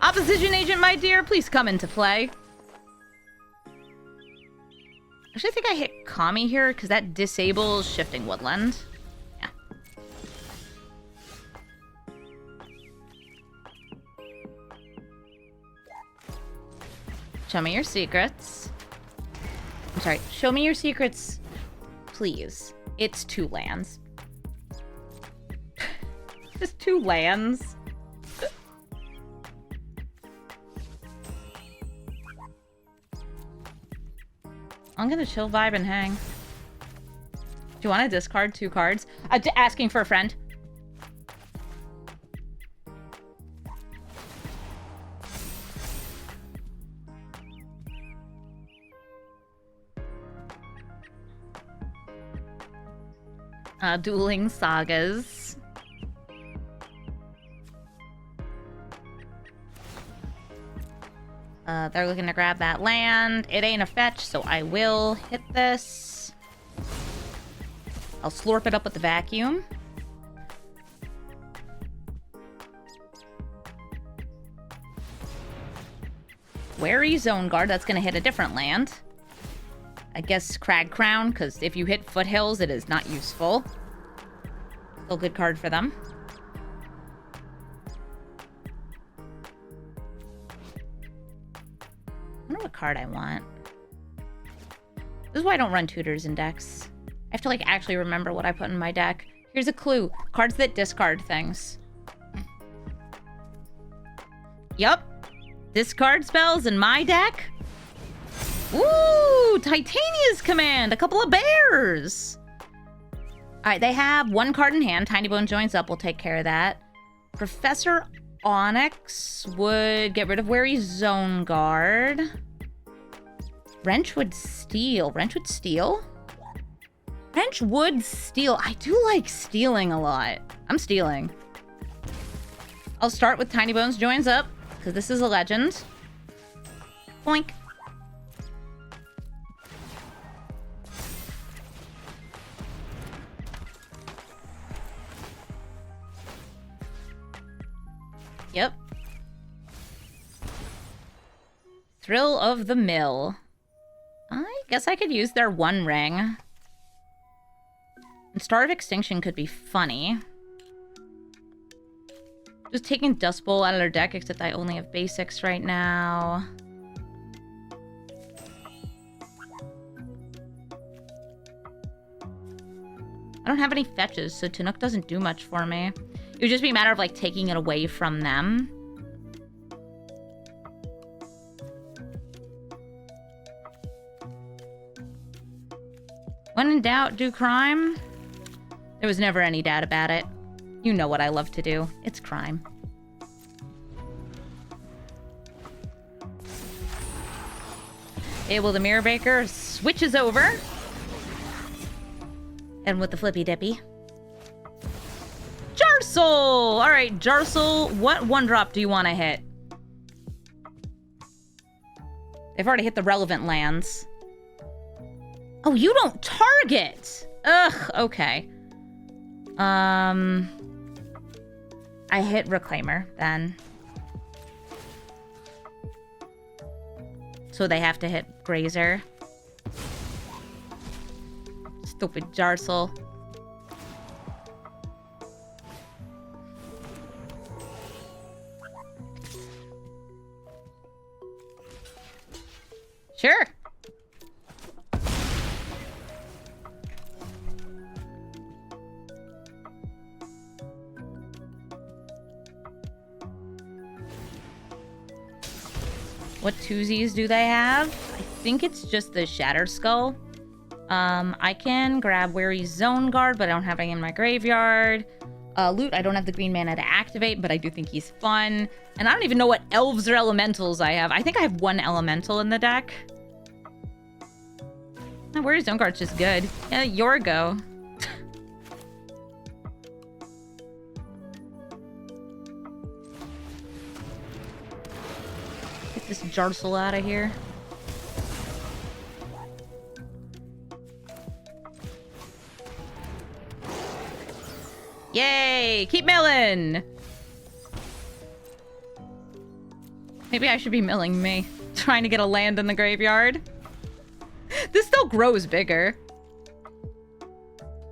Opposition agent, my dear, please come into play. Actually, I think I hit Kami here because that disables Shifting Woodland. Yeah. Show me your secrets. I'm sorry. Show me your secrets, please. It's 2 lands. Just 2 lands. I'm gonna chill, vibe, and hang. Do you want to discard 2 cards? Asking for a friend. Dueling Sagas. They're looking to grab that land. It ain't a fetch, so I will hit this. I'll slurp it up with the vacuum. Wary Zone Guard, that's going to hit a different land. I guess Crag Crown, because if you hit Foothills, it is not useful. Still a good card for them. I wonder what card I want. This is why I don't run tutors in decks. I have to, like, actually remember what I put in my deck. Here's a clue. Cards that discard things. Yup. Discard spells in my deck. Ooh, Titania's Command. A couple of bears. All right, they have 1 card in hand. Tiny Bone joins up. We'll take care of that. Professor Onyx would get rid of Wary Zone Guard. Wrench would steal. Wrench would steal? Wrench would steal. I do like stealing a lot. I'm stealing. I'll start with Tiny Bones joins up, because this is a legend. Boink. Yep. Thrill of the Mill. I guess I could use their 1 ring. And Star of Extinction could be funny. Just taking Dust Bowl out of their deck, except I only have basics right now. I don't have any fetches, so Tourach doesn't do much for me. It would just be a matter of, like, taking it away from them. When in doubt, do crime. There was never any doubt about it. You know what I love to do. It's crime. Abel the Mirror Breaker switches over. And with the flippy dippy. Jarsel! Alright, Jarsel, what 1-drop do you want to hit? They've already hit the relevant lands. Oh, you don't target! Ugh, okay. I hit Reclaimer, then. So they have to hit Grazer. Stupid Jarsel. Sure. What twosies do they have? I think it's just the Shattered Skull. I can grab Weary's Zone Guard, but I don't have any in my graveyard. Loot, I don't have the green mana to activate, but I do think he's fun. And I don't even know what elves or elementals I have. I think I have one elemental in the deck. Weary's Zone Guard's just good. Yeah, your go. Get this Jarsel out of here. Yay! Keep milling! Maybe I should be milling me. Trying to get a land in the graveyard. This still grows bigger.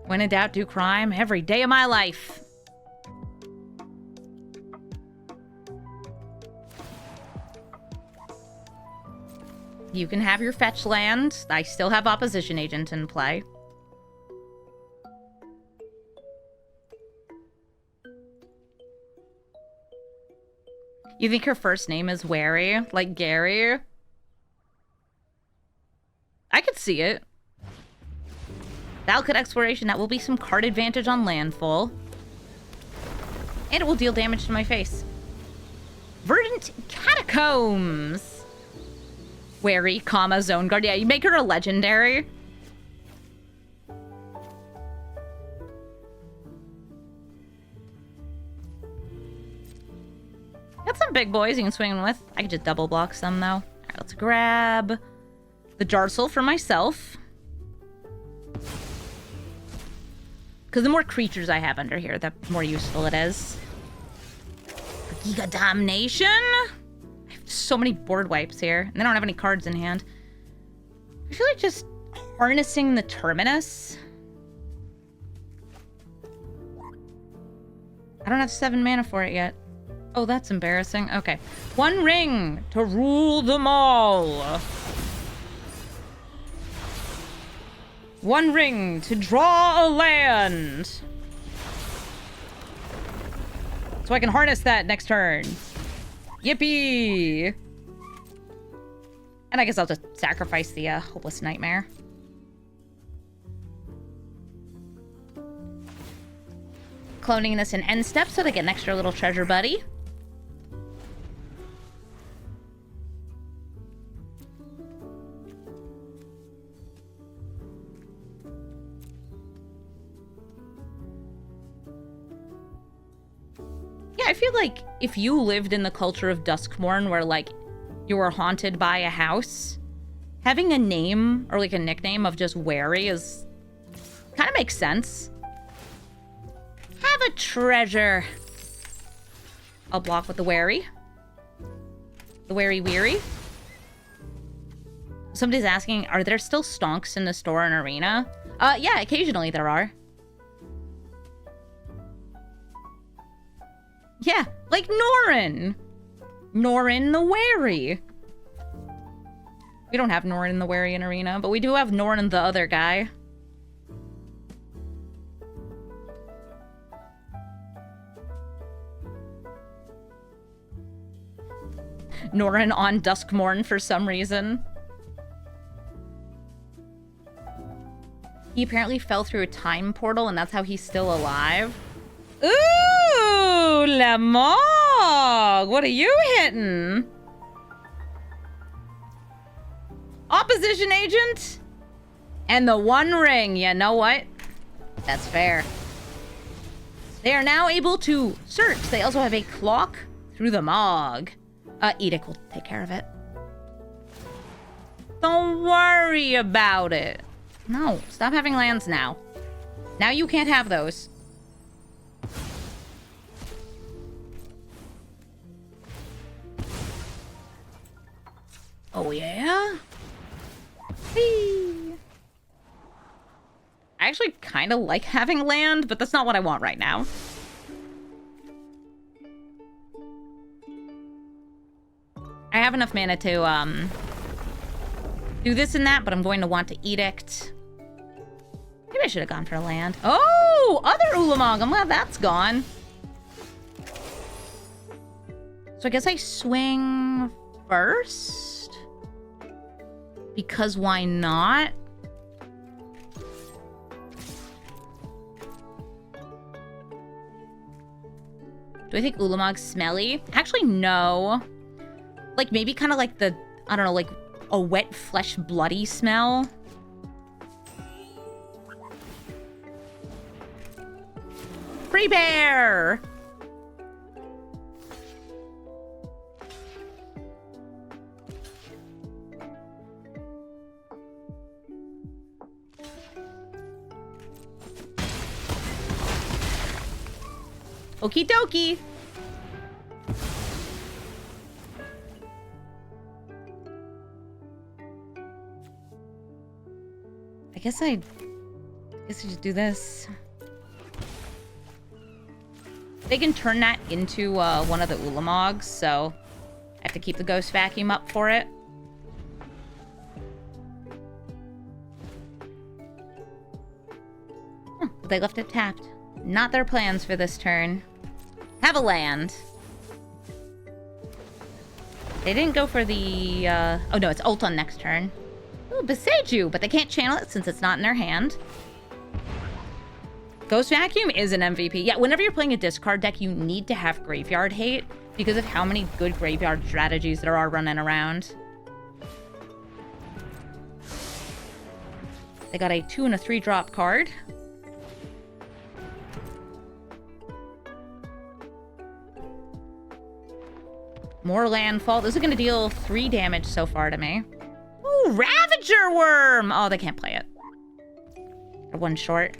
When in doubt, do crime every day of my life. You can have your fetch land. I still have Opposition Agent in play. You think her first name is Wary? Like Gary? I could see it. Valakut Exploration, that will be some card advantage on landfall. And it will deal damage to my face. Verdant Catacombs! Wary, comma, Zone Guard. Yeah, you make her a legendary. Got some big boys you can swing with. I could just double block some, though. All right, let's grab the Jarsel for myself. Because the more creatures I have under here, the more useful it is. Giga Domination? I have so many board wipes here, and I don't have any cards in hand. I feel like just harnessing the Terminus. I don't have 7 mana for it yet. Oh, that's embarrassing. Okay. 1 ring to rule them all. 1 ring to draw a land. So I can harness that next turn. Yippee! And I guess I'll just sacrifice the Hopeless Nightmare. Cloning this in end step so to get an extra little treasure buddy. Yeah, I feel like if you lived in the culture of Duskmourn where, like, you were haunted by a house, having a name or, like, a nickname of just Wary is... kind of makes sense. Have a treasure. I'll block with the Wary. The Wary Weary. Somebody's asking, are there still stonks in the store and arena? Yeah, occasionally there are. Yeah, like Norin. Norin the Wary. We don't have Norin the Wary in arena, but we do have Norin the other guy. Norin on Duskmourn for some reason. He apparently fell through a time portal, and that's how he's still alive. Ooh, Lamog! What are you hitting? Opposition Agent? And the 1 ring. You know what? That's fair. They are now able to search. They also have a clock through the Mog. Edict will take care of it. Don't worry about it. No, stop having lands now. Now you can't have those. Oh, yeah? Whee! I actually kind of like having land, but that's not what I want right now. I have enough mana to do this and that, but I'm going to want to Edict. Maybe I should have gone for land. Oh, other Ulamog. I'm glad that's gone. So I guess I swing first? Because why not? Do I think Ulamog's smelly? Actually, no. Like, maybe kind of like the, I don't know, like a wet, flesh, bloody smell. Free bear! Okie dokie. I guess I just do this. They can turn that into one of the Ulamogs, so I have to keep the Ghost Vacuum up for it. But they left it tapped. Not their plans for this turn. Have a land. They didn't go for the, oh no, it's ult on next turn. Ooh, Besage You, but they can't channel it since it's not in their hand. Ghost Vacuum is an MVP. Yeah, whenever you're playing a discard deck, you need to have Graveyard Hate because of how many good graveyard strategies there are running around. They got a 2 and a 3 drop card. More landfall. This is going to deal 3 damage so far to me. Ooh, Ravager Worm! Oh, they can't play it. They're 1 short.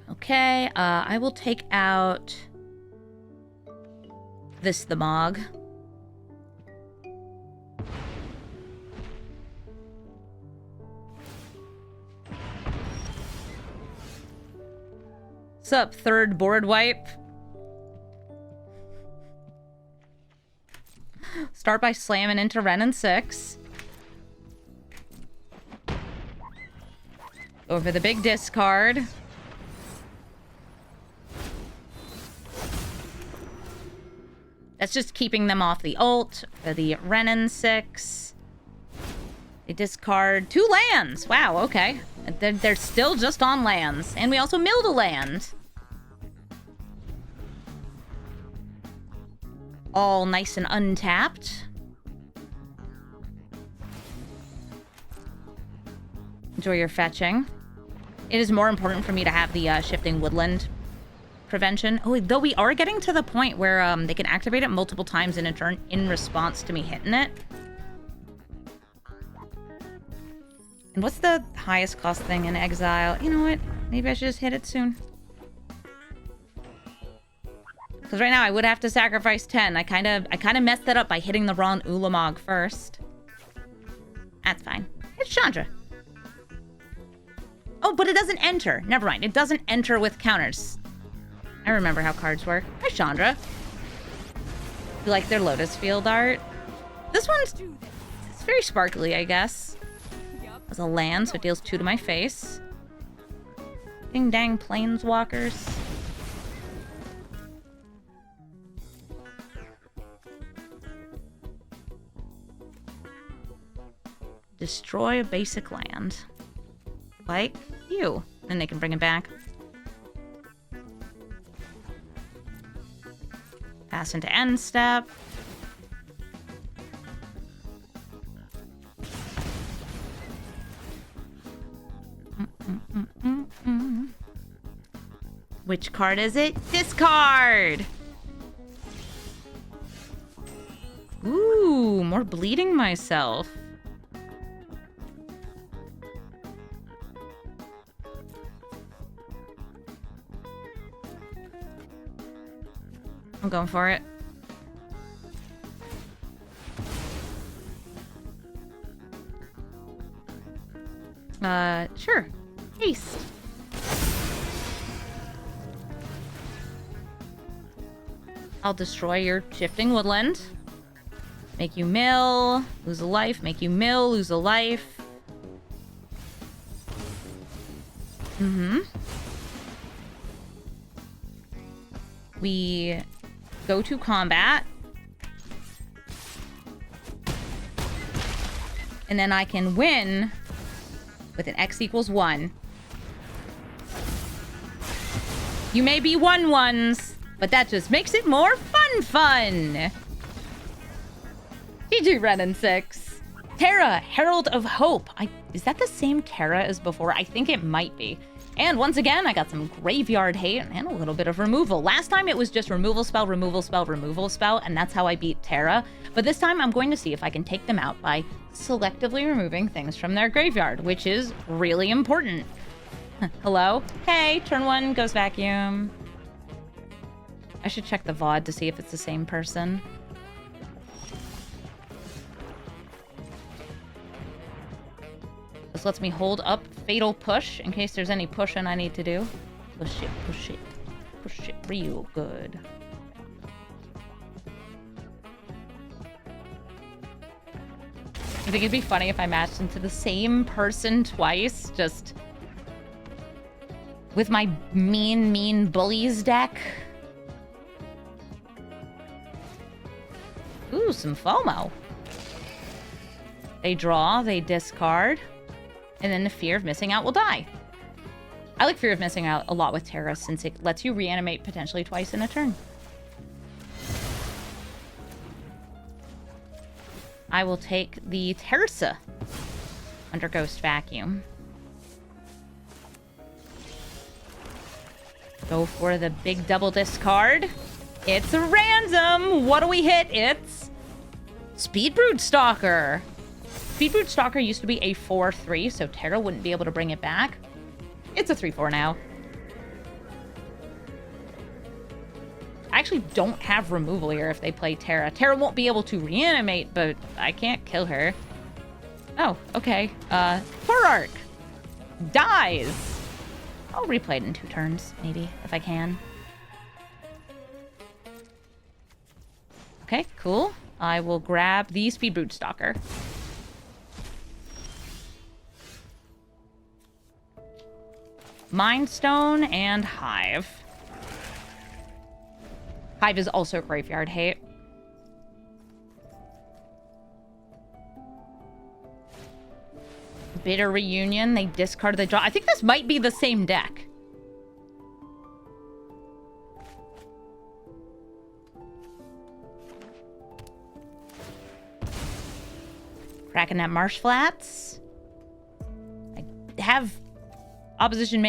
Okay, I will take out this the Mog. What's up, third board wipe? Start by slamming into Ren and 6. Go for the big discard. That's just keeping them off the ult for the Ren and 6. They discard 2 lands. Wow, okay. They're still just on lands. And we also milled a land. All nice and untapped. Enjoy your fetching. It is more important for me to have the shifting woodland prevention. Oh, though we are getting to the point where they can activate it multiple times in a turn in response to me hitting it. And what's the highest cost thing in Exile? You know what? Maybe I should just hit it soon. Because right now I would have to sacrifice 10. I kind of messed that up by hitting the wrong Ulamog first. That's fine. It's Chandra. Oh, but it doesn't enter. Never mind. It doesn't enter with counters. I remember how cards work. Hi, Chandra. You like their Lotus Field art? This one's it's very sparkly, I guess. As a land, so it deals 2 to my face. Ding dang planeswalkers. Destroy a basic land. Like you. Then they can bring it back. Pass into end step. Which card is it? Discard! Ooh, more bleeding myself. I'm going for it. Sure. Haste. I'll destroy your shifting woodland. Make you mill, lose a life, make you mill, lose a life. We go to combat. And then I can win with an X equals 1. You may be 1/1s, but that just makes it more fun. GG Ren and 6. Terra, Herald of Hope. Is that the same Terra as before? I think it might be. And once again, I got some graveyard hate and a little bit of removal. Last time it was just removal spell, removal spell, removal spell, and that's how I beat Terra. But this time I'm going to see if I can take them out by selectively removing things from their graveyard, which is really important. Hello? Hey, turn 1 goes vacuum. I should check the VOD to see if it's the same person. This lets me hold up Fatal Push in case there's any pushing I need to do. Push it, push it. Push it real good. I think it'd be funny if I matched into the same person twice, just with my mean bullies deck. Ooh, some FOMO. They draw, they discard. And then the fear of missing out will die. I like fear of missing out a lot with Terra since it lets you reanimate potentially twice in a turn. I will take the Tersa under Ghost Vacuum. Go for the big double discard. It's a random. What do we hit? It's Speedbrood Stalker. Speedbrood Stalker used to be a 4/3, so Terra wouldn't be able to bring it back. It's a 3/4 now. I actually don't have removal here if they play Terra. Terra won't be able to reanimate, but I can't kill her. Oh, okay. Tourach dies. I'll replay it in 2 turns, maybe, if I can. Okay, cool. I will grab the Speedbrood Stalker. Mind Stone and Hive. Hive is also graveyard hate. Bitter Reunion. They discard, they draw. I think this might be the same deck. Cracking at Marsh Flats. I have opposition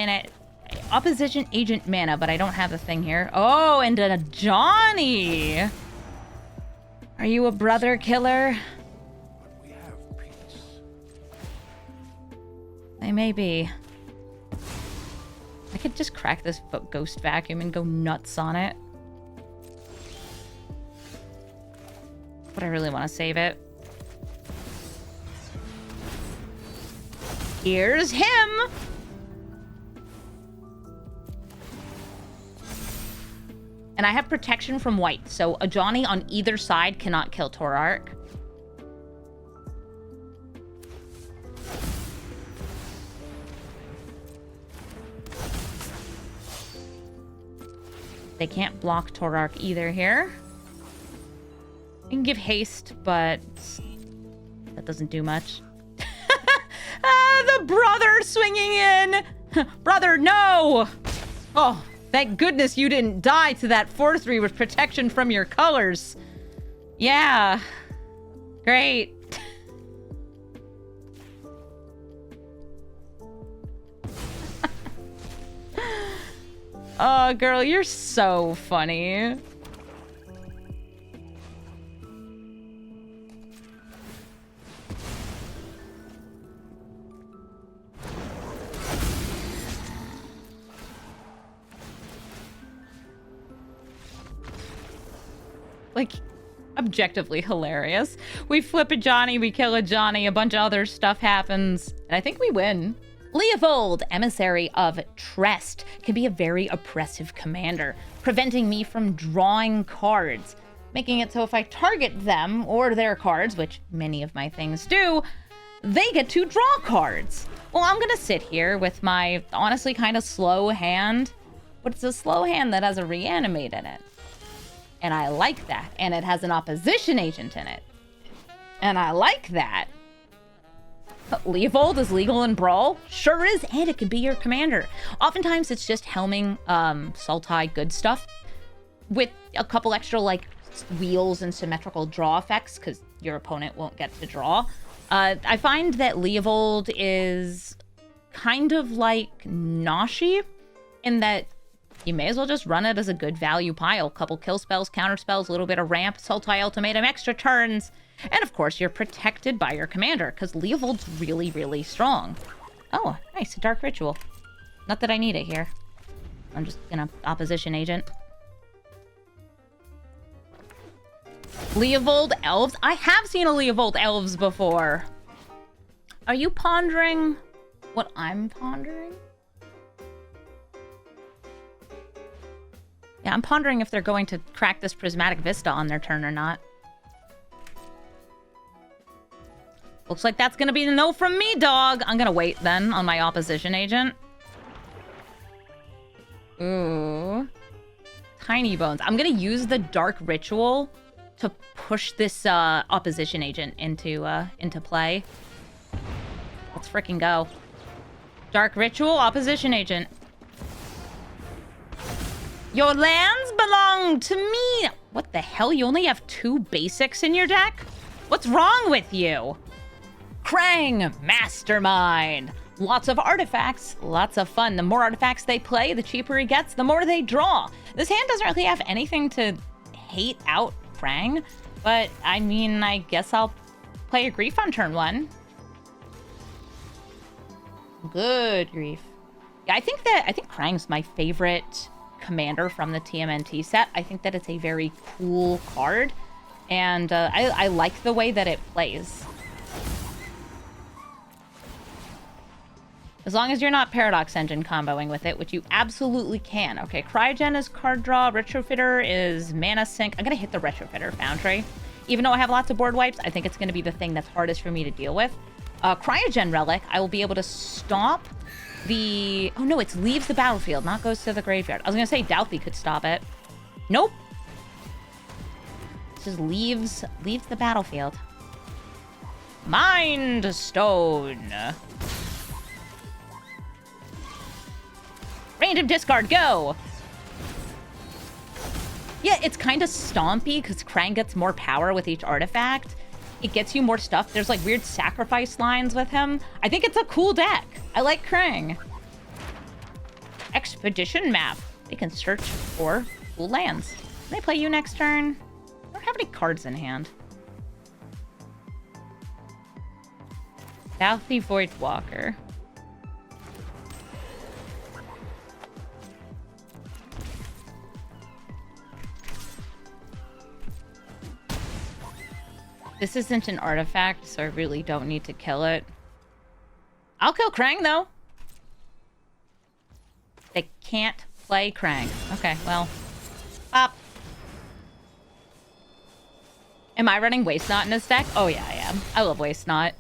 agent mana, but I don't have the thing here. Oh, and a Johnny. Are you a brother killer? We have peace. They may be. I could just crack this Ghost Vacuum and go nuts on it. But I really want to save it. Here's him! And I have protection from white, so a Johnny on either side cannot kill Tourach. They can't block Tourach either here. You can give haste, but that doesn't do much. The brother swinging in! Brother, no! Oh, thank goodness you didn't die to that 4/3 with protection from your colors. Yeah. Great. Oh, girl, you're so funny. Like, objectively hilarious. We flip a Johnny, we kill a Johnny, a bunch of other stuff happens, and I think we win. Leovold, Emissary of Trest, can be a very oppressive commander, preventing me from drawing cards. making it so if I target them or their cards, which many of my things do, they get to draw cards. Well, I'm gonna sit here with my honestly kind of slow hand, but it's a slow hand that has a reanimate in it. And I like that. And it has an opposition agent in it. And I like that. Leovold is legal in Brawl? Sure is, and it can be your commander. Oftentimes it's just helming Sultai good stuff with a couple extra like wheels and symmetrical draw effects because your opponent won't get to draw. I find that Leovold is kind of like Nashi in that you may as well just run it as a good value pile. Couple kill spells, counter spells, a little bit of ramp, Sultai ultimatum, extra turns. And of course, you're protected by your commander because Leovold's really, really strong. Oh, nice, a Dark Ritual. Not that I need it here. I'm just gonna opposition agent. Leovold Elves? I have seen a Leovold Elves before. Are you pondering what I'm pondering? Yeah, I'm pondering if they're going to crack this Prismatic Vista on their turn or not. Looks like that's gonna be a no from me, dog. I'm gonna wait then on my opposition agent. Ooh. Tiny Bones. I'm gonna use the Dark Ritual to push this opposition agent into play. Let's freaking go. Dark Ritual, opposition agent. Your lands belong to me! What the hell? You only have 2 basics in your deck? What's wrong with you? Krang, Mastermind. Lots of artifacts, lots of fun. The more artifacts they play, the cheaper he gets, the more they draw. This hand doesn't really have anything to hate out Krang, but I mean, I guess I'll play a Grief on turn 1. Good Grief. Yeah, I think Krang's my favorite commander from the TMNT set. I think that it's a very cool card, and I like the way that it plays. As long as you're not Paradox Engine comboing with it, which you absolutely can. Okay, Cryogen is card draw, Retrofitter is mana sink. I'm gonna hit the Retrofitter Foundry. Even though I have lots of board wipes, I think it's gonna be the thing that's hardest for me to deal with. Cryogen Relic, I will be able to stop the... Oh no, it's leaves the battlefield, not goes to the graveyard. I was gonna say Douthie could stop it. Nope. It just leaves the battlefield. Mind Stone. Random discard, go! Yeah, it's kind of stompy because Krang gets more power with each artifact. It gets you more stuff. There's like weird sacrifice lines with him. I think it's a cool deck. I like Krang. Expedition Map. They can search for cool lands. Can I play you next turn? I don't have any cards in hand. Douthie Voidwalker. This isn't an artifact, so I really don't need to kill it. I'll kill Krang, though. They can't play Krang. Okay, well. Pop. Am I running Waste Knot in this deck? Oh, yeah, I am. I love Waste Knot.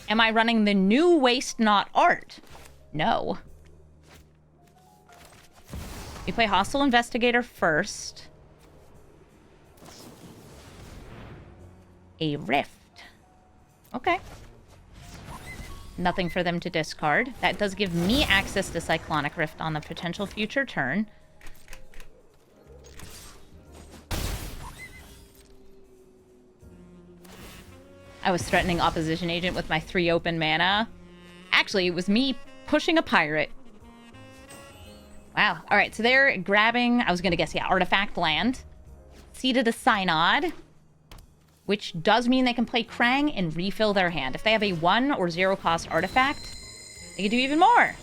Am I running the new Waste Knot art? No. We play Hostile Investigator first. A Rift. Okay. Nothing for them to discard. That does give me access to Cyclonic Rift on the potential future turn. I was threatening opposition agent with my 3 open mana. Actually, it was me pushing a pirate. Wow. All right, so they're grabbing, I was going to guess, yeah, artifact land. Seeded a Synod, which does mean they can play Krang and refill their hand. If they have a 1 or 0 cost artifact, they can do even more.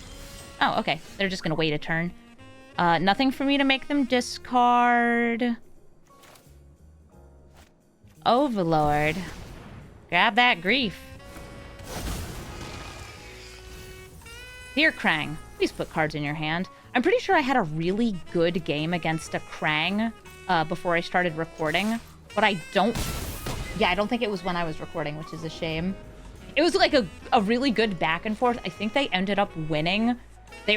Oh, okay. They're just going to wait a turn. Nothing for me to make them discard. Overlord. Grab that Grief. Dear Krang, please put cards in your hand. I'm pretty sure I had a really good game against a Krang before I started recording, but I don't think it was when I was recording, which is a shame. It was like a really good back and forth. I think they ended up winning.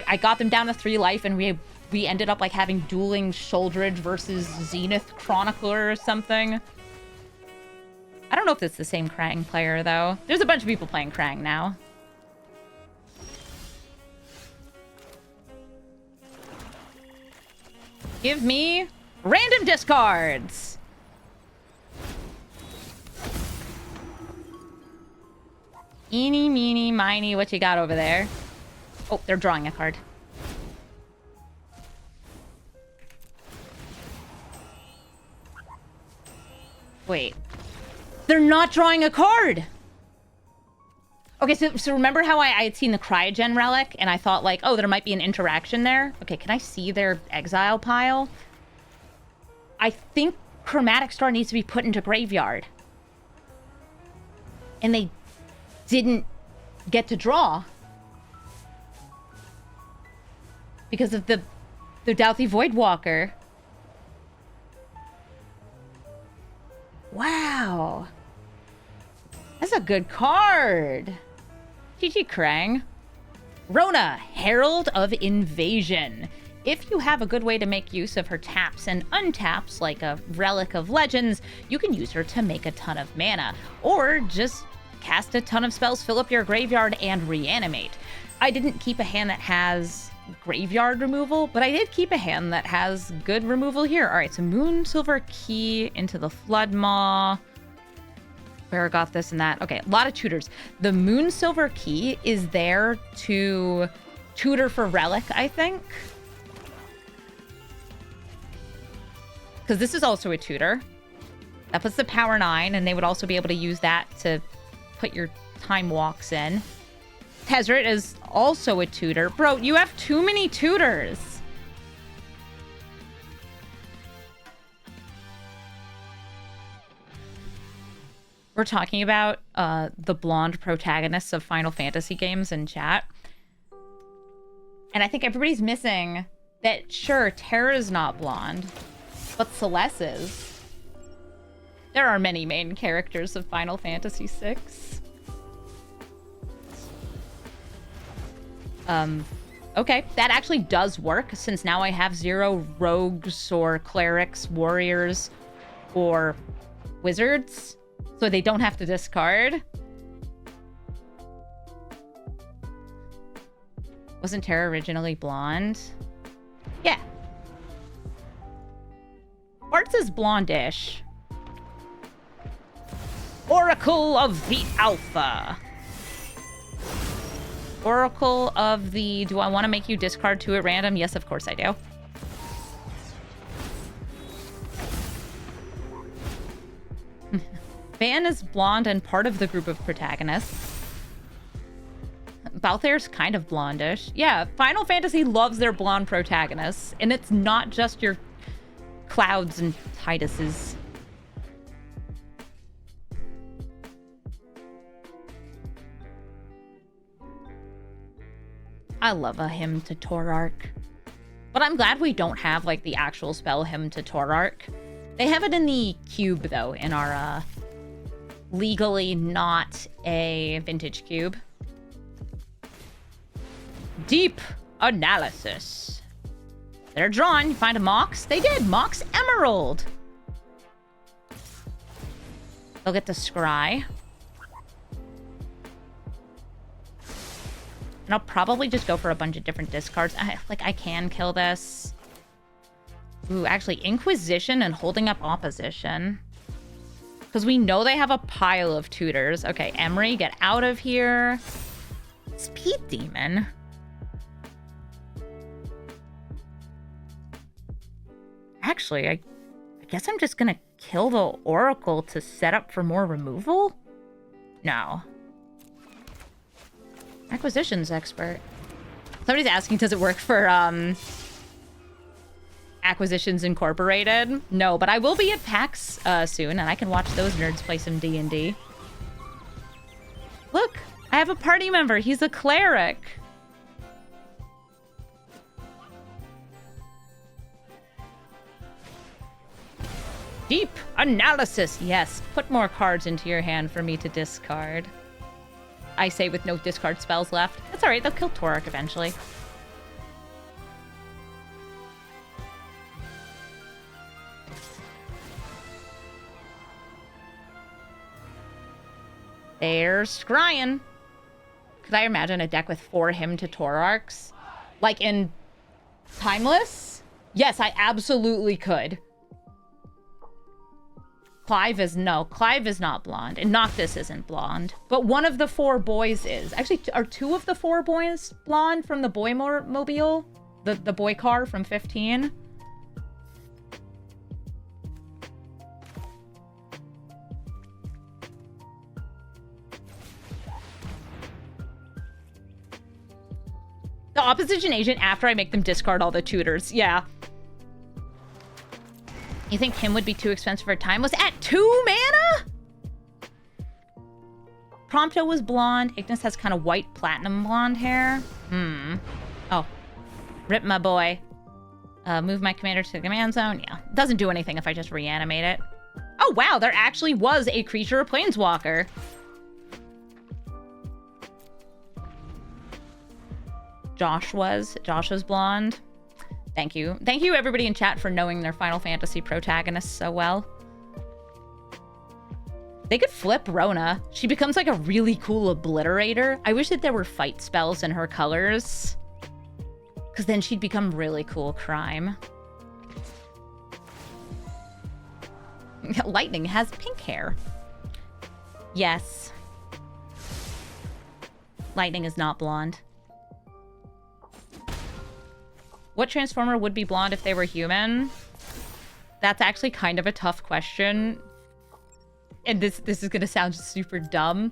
I got them down to 3 life, and we ended up like having dueling Shoulderidge versus Zenith Chronicler or something. I don't know if it's the same Krang player, though. There's a bunch of people playing Krang now. Give me random discards. Eeny, meeny, miny, what you got over there? Oh, they're drawing a card. Wait. They're not drawing a card! Okay, so remember how I had seen the Cryogen Relic, and I thought, like, oh, there might be an interaction there? Okay, can I see their exile pile? I think Chromatic Star needs to be put into Graveyard. And they didn't get to draw. Because of the Douthy Voidwalker. Wow. That's a good card. GG Krang. Rona, Herald of Invasion. If you have a good way to make use of her taps and untaps, like a Relic of Legends, you can use her to make a ton of mana. Or just cast a ton of spells, fill up your graveyard, and reanimate. I didn't keep a hand that has graveyard removal, but I did keep a hand that has good removal here. All right, so Moon Silver Key into the Flood Maw. Where got this and that. Okay, a lot of tutors. The Moon Silver Key is there to tutor for Relic, I think. Because this is also a tutor. That puts the power 9, and they would also be able to use that to put your Time Walks in. Tezzeret is also a tutor. Bro, you have too many tutors. We're talking about the blonde protagonists of Final Fantasy games in chat. And I think everybody's missing that, sure, Terra's not blonde, but Celeste is. There are many main characters of Final Fantasy VI. Okay, that actually does work, since now I have 0 rogues or clerics, warriors, or wizards, so they don't have to discard. Wasn't Terra originally blonde? Yeah. Arts is blondish. Oracle of the Alpha. Oracle of the... Do I want to make you discard 2 at random? Yes, of course I do. Van is blonde and part of the group of protagonists. Balthair's kind of blondish. Yeah, Final Fantasy loves their blonde protagonists. And it's not just your Clouds and Tiduses. I love a Hymn to Tourach. But I'm glad we don't have, like, the actual spell Hymn to Tourach. They have it in the cube, though, in our, legally not a vintage cube. Deep Analysis. They're drawn. You find a Mox. They did. Mox Emerald. They'll get to Scry. And I'll probably just go for a bunch of different discards. I can kill this. Ooh, actually, Inquisition and Holding Up Opposition. Because we know they have a pile of tutors. Okay, Emery, get out of here. Speed Demon. Actually, I guess I'm just gonna kill the Oracle to set up for more removal? No. Acquisitions expert. Somebody's asking, does it work for Acquisitions Incorporated? No, but I will be at PAX soon, and I can watch those nerds play some D&D. Look, I have a party member. He's a cleric. Deep analysis. Yes. Put more cards into your hand for me to discard. I say with no discard spells left. That's alright. They'll kill Tourach eventually. There's Scryin. Could I imagine a deck with 4 Hymn to Tourachs? Like in Timeless? Yes, I absolutely could. Clive is not blonde. And Noctis isn't blonde. But one of the 4 boys is. Actually, are 2 of the 4 boys blonde from the boy mobile? The boy car from 15? The opposition agent after I make them discard all the tutors. Yeah. You think him would be too expensive for Timeless? At 2 mana? Prompto was blonde. Ignis has kind of white platinum blonde hair. Oh. Rip my boy. Move my commander to the command zone. Yeah. Doesn't do anything if I just reanimate it. Oh, wow. There actually was a creature, a planeswalker. Josh was blonde. Thank you. Thank you, everybody in chat, for knowing their Final Fantasy protagonists so well. They could flip Rona. She becomes like a really cool obliterator. I wish that there were fight spells in her colors, because then she'd become really cool crime. Lightning has pink hair. Yes. Lightning is not blonde. What Transformer would be blonde if they were human? That's actually kind of a tough question. And this is going to sound super dumb,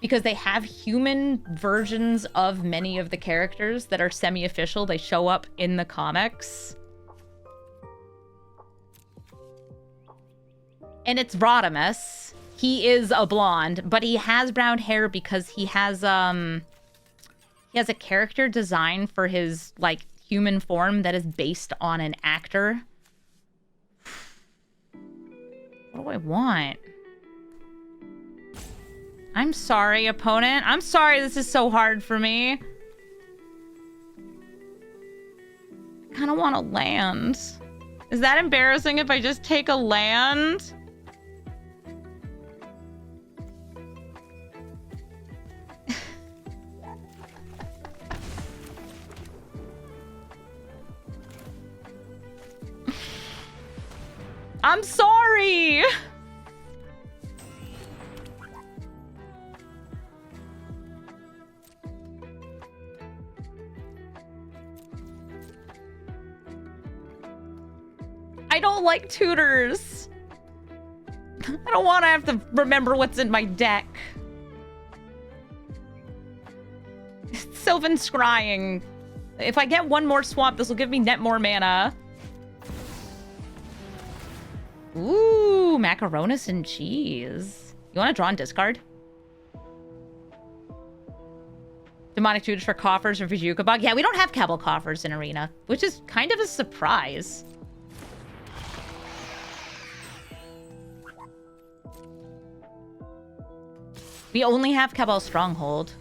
because they have human versions of many of the characters that are semi-official. They show up in the comics. And it's Rodimus. He is a blonde, but he has brown hair because he has a character design for his, like, human form that is based on an actor. What do I want? I'm sorry, opponent. I'm sorry this is so hard for me. I kind of want a land. Is that embarrassing if I just take a land? I'm sorry! I don't like tutors. I don't want to have to remember what's in my deck. Sylvan Scrying. If I get one more swamp, this will give me net more mana. Ooh, macaronis and cheese. You want to draw and discard? Demonic tutors for coffers or Vizhuka Bog. Yeah, we don't have Cabal coffers in Arena, which is kind of a surprise. We only have Cabal Stronghold.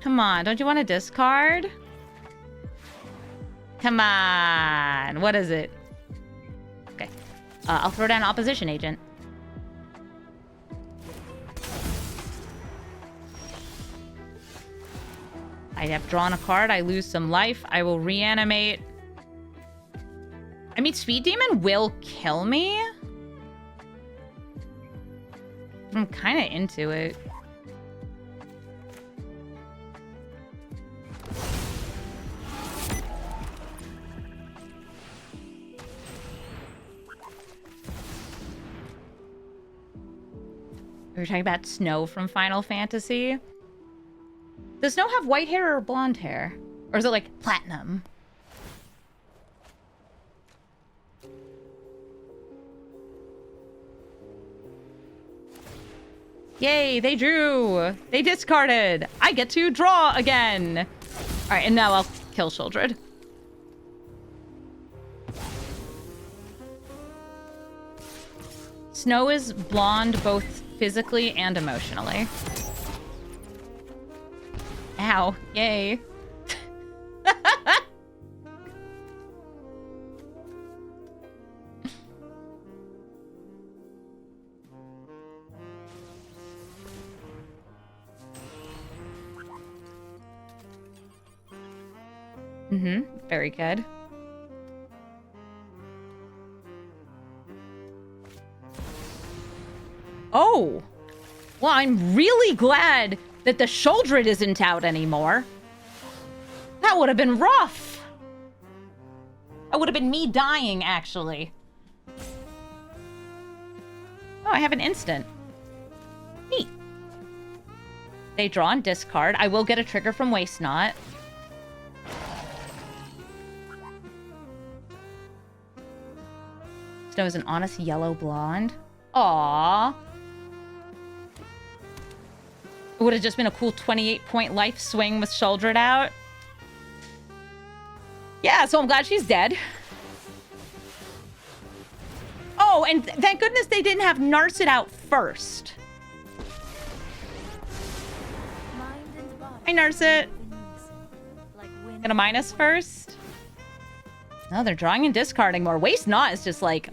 Come on, don't you want to discard? Come on, what is it? Okay, I'll throw down opposition agent. I have drawn a card, I lose some life, I will reanimate. I mean, Speed Demon will kill me. I'm kind of into it. We were talking about Snow from Final Fantasy. Does Snow have white hair or blonde hair? Or is it like platinum? Yay, they drew. They discarded. I get to draw again. All right, and now I'll kill Sheoldred. Snow is blonde both physically and emotionally. Ow, yay. Very good. Oh! Well, I'm really glad that the Sheoldred isn't out anymore. That would have been rough. That would have been me dying, actually. Oh, I have an instant. Neat. They draw and discard. I will get a trigger from Waste Not. Snow is an honest yellow blonde. Aww. It would have just been a cool 28-point life swing with Sheoldred out. Yeah, so I'm glad she's dead. Oh, and thank goodness they didn't have Narset out first. Hi, Narset. Gonna minus first? No, they're drawing and discarding more. Waste Not is just like...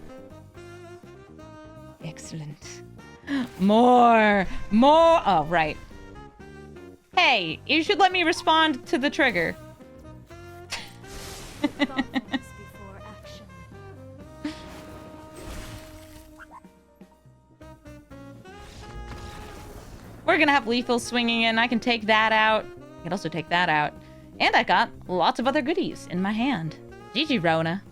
Excellent. More! More! Oh, right. Hey, you should let me respond to the trigger. We're gonna have lethal swinging in. I can take that out. I can also take that out. And I got lots of other goodies in my hand. GG, Rona.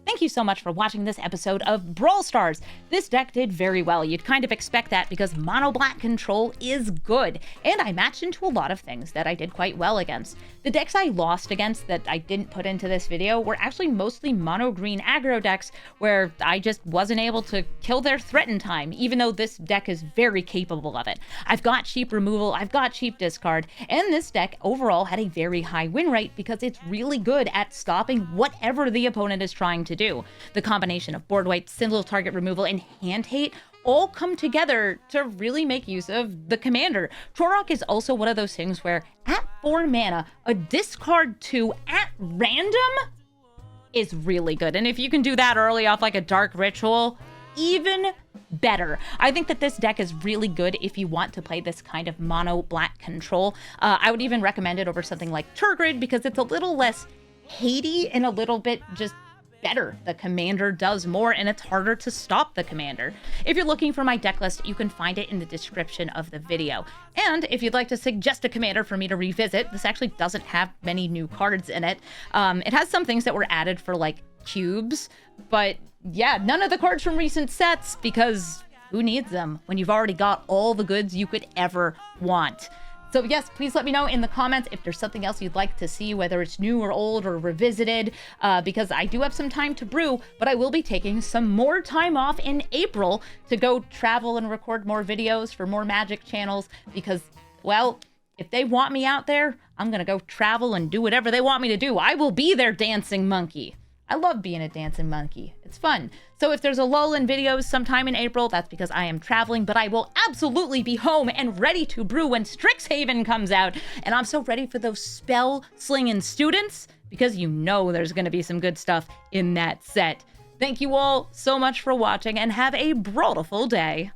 Thank you so much for watching this episode of Brawl Stars. This deck did very well. You'd kind of expect that because mono black control is good, and I matched into a lot of things that I did quite well against. The decks I lost against that I didn't put into this video were actually mostly mono green aggro decks where I just wasn't able to kill their threat in time, even though this deck is very capable of it. I've got cheap removal, I've got cheap discard, and this deck overall had a very high win rate because it's really good at stopping whatever the opponent is trying to do. The combination of board wipe, single target removal, and hand hate all come together to really make use of the commander. Tourach is also one of those things where at 4 mana, a discard 2 at random is really good. And if you can do that early off like a Dark Ritual, even better. I think that this deck is really good if you want to play this kind of mono black control. I would even recommend it over something like Turgid because it's a little less hatey and a little bit just better. The commander does more and it's harder to stop the commander. If you're looking for my deck list, you can find it in the description of the video. And if you'd like to suggest a commander for me to revisit, this actually doesn't have many new cards in it. It has some things that were added for like cubes, but yeah, none of the cards from recent sets because who needs them when you've already got all the goods you could ever want. So yes, please let me know in the comments if there's something else you'd like to see, whether it's new or old or revisited, because I do have some time to brew, but I will be taking some more time off in April to go travel and record more videos for more Magic channels because, well, if they want me out there, I'm gonna go travel and do whatever they want me to do. I will be their dancing monkey. I love being a dancing monkey. It's fun. So if there's a lull in videos sometime in April, that's because I am traveling, but I will absolutely be home and ready to brew when Strixhaven comes out. And I'm so ready for those spell slinging students because you know there's going to be some good stuff in that set. Thank you all so much for watching and have a brawlful day.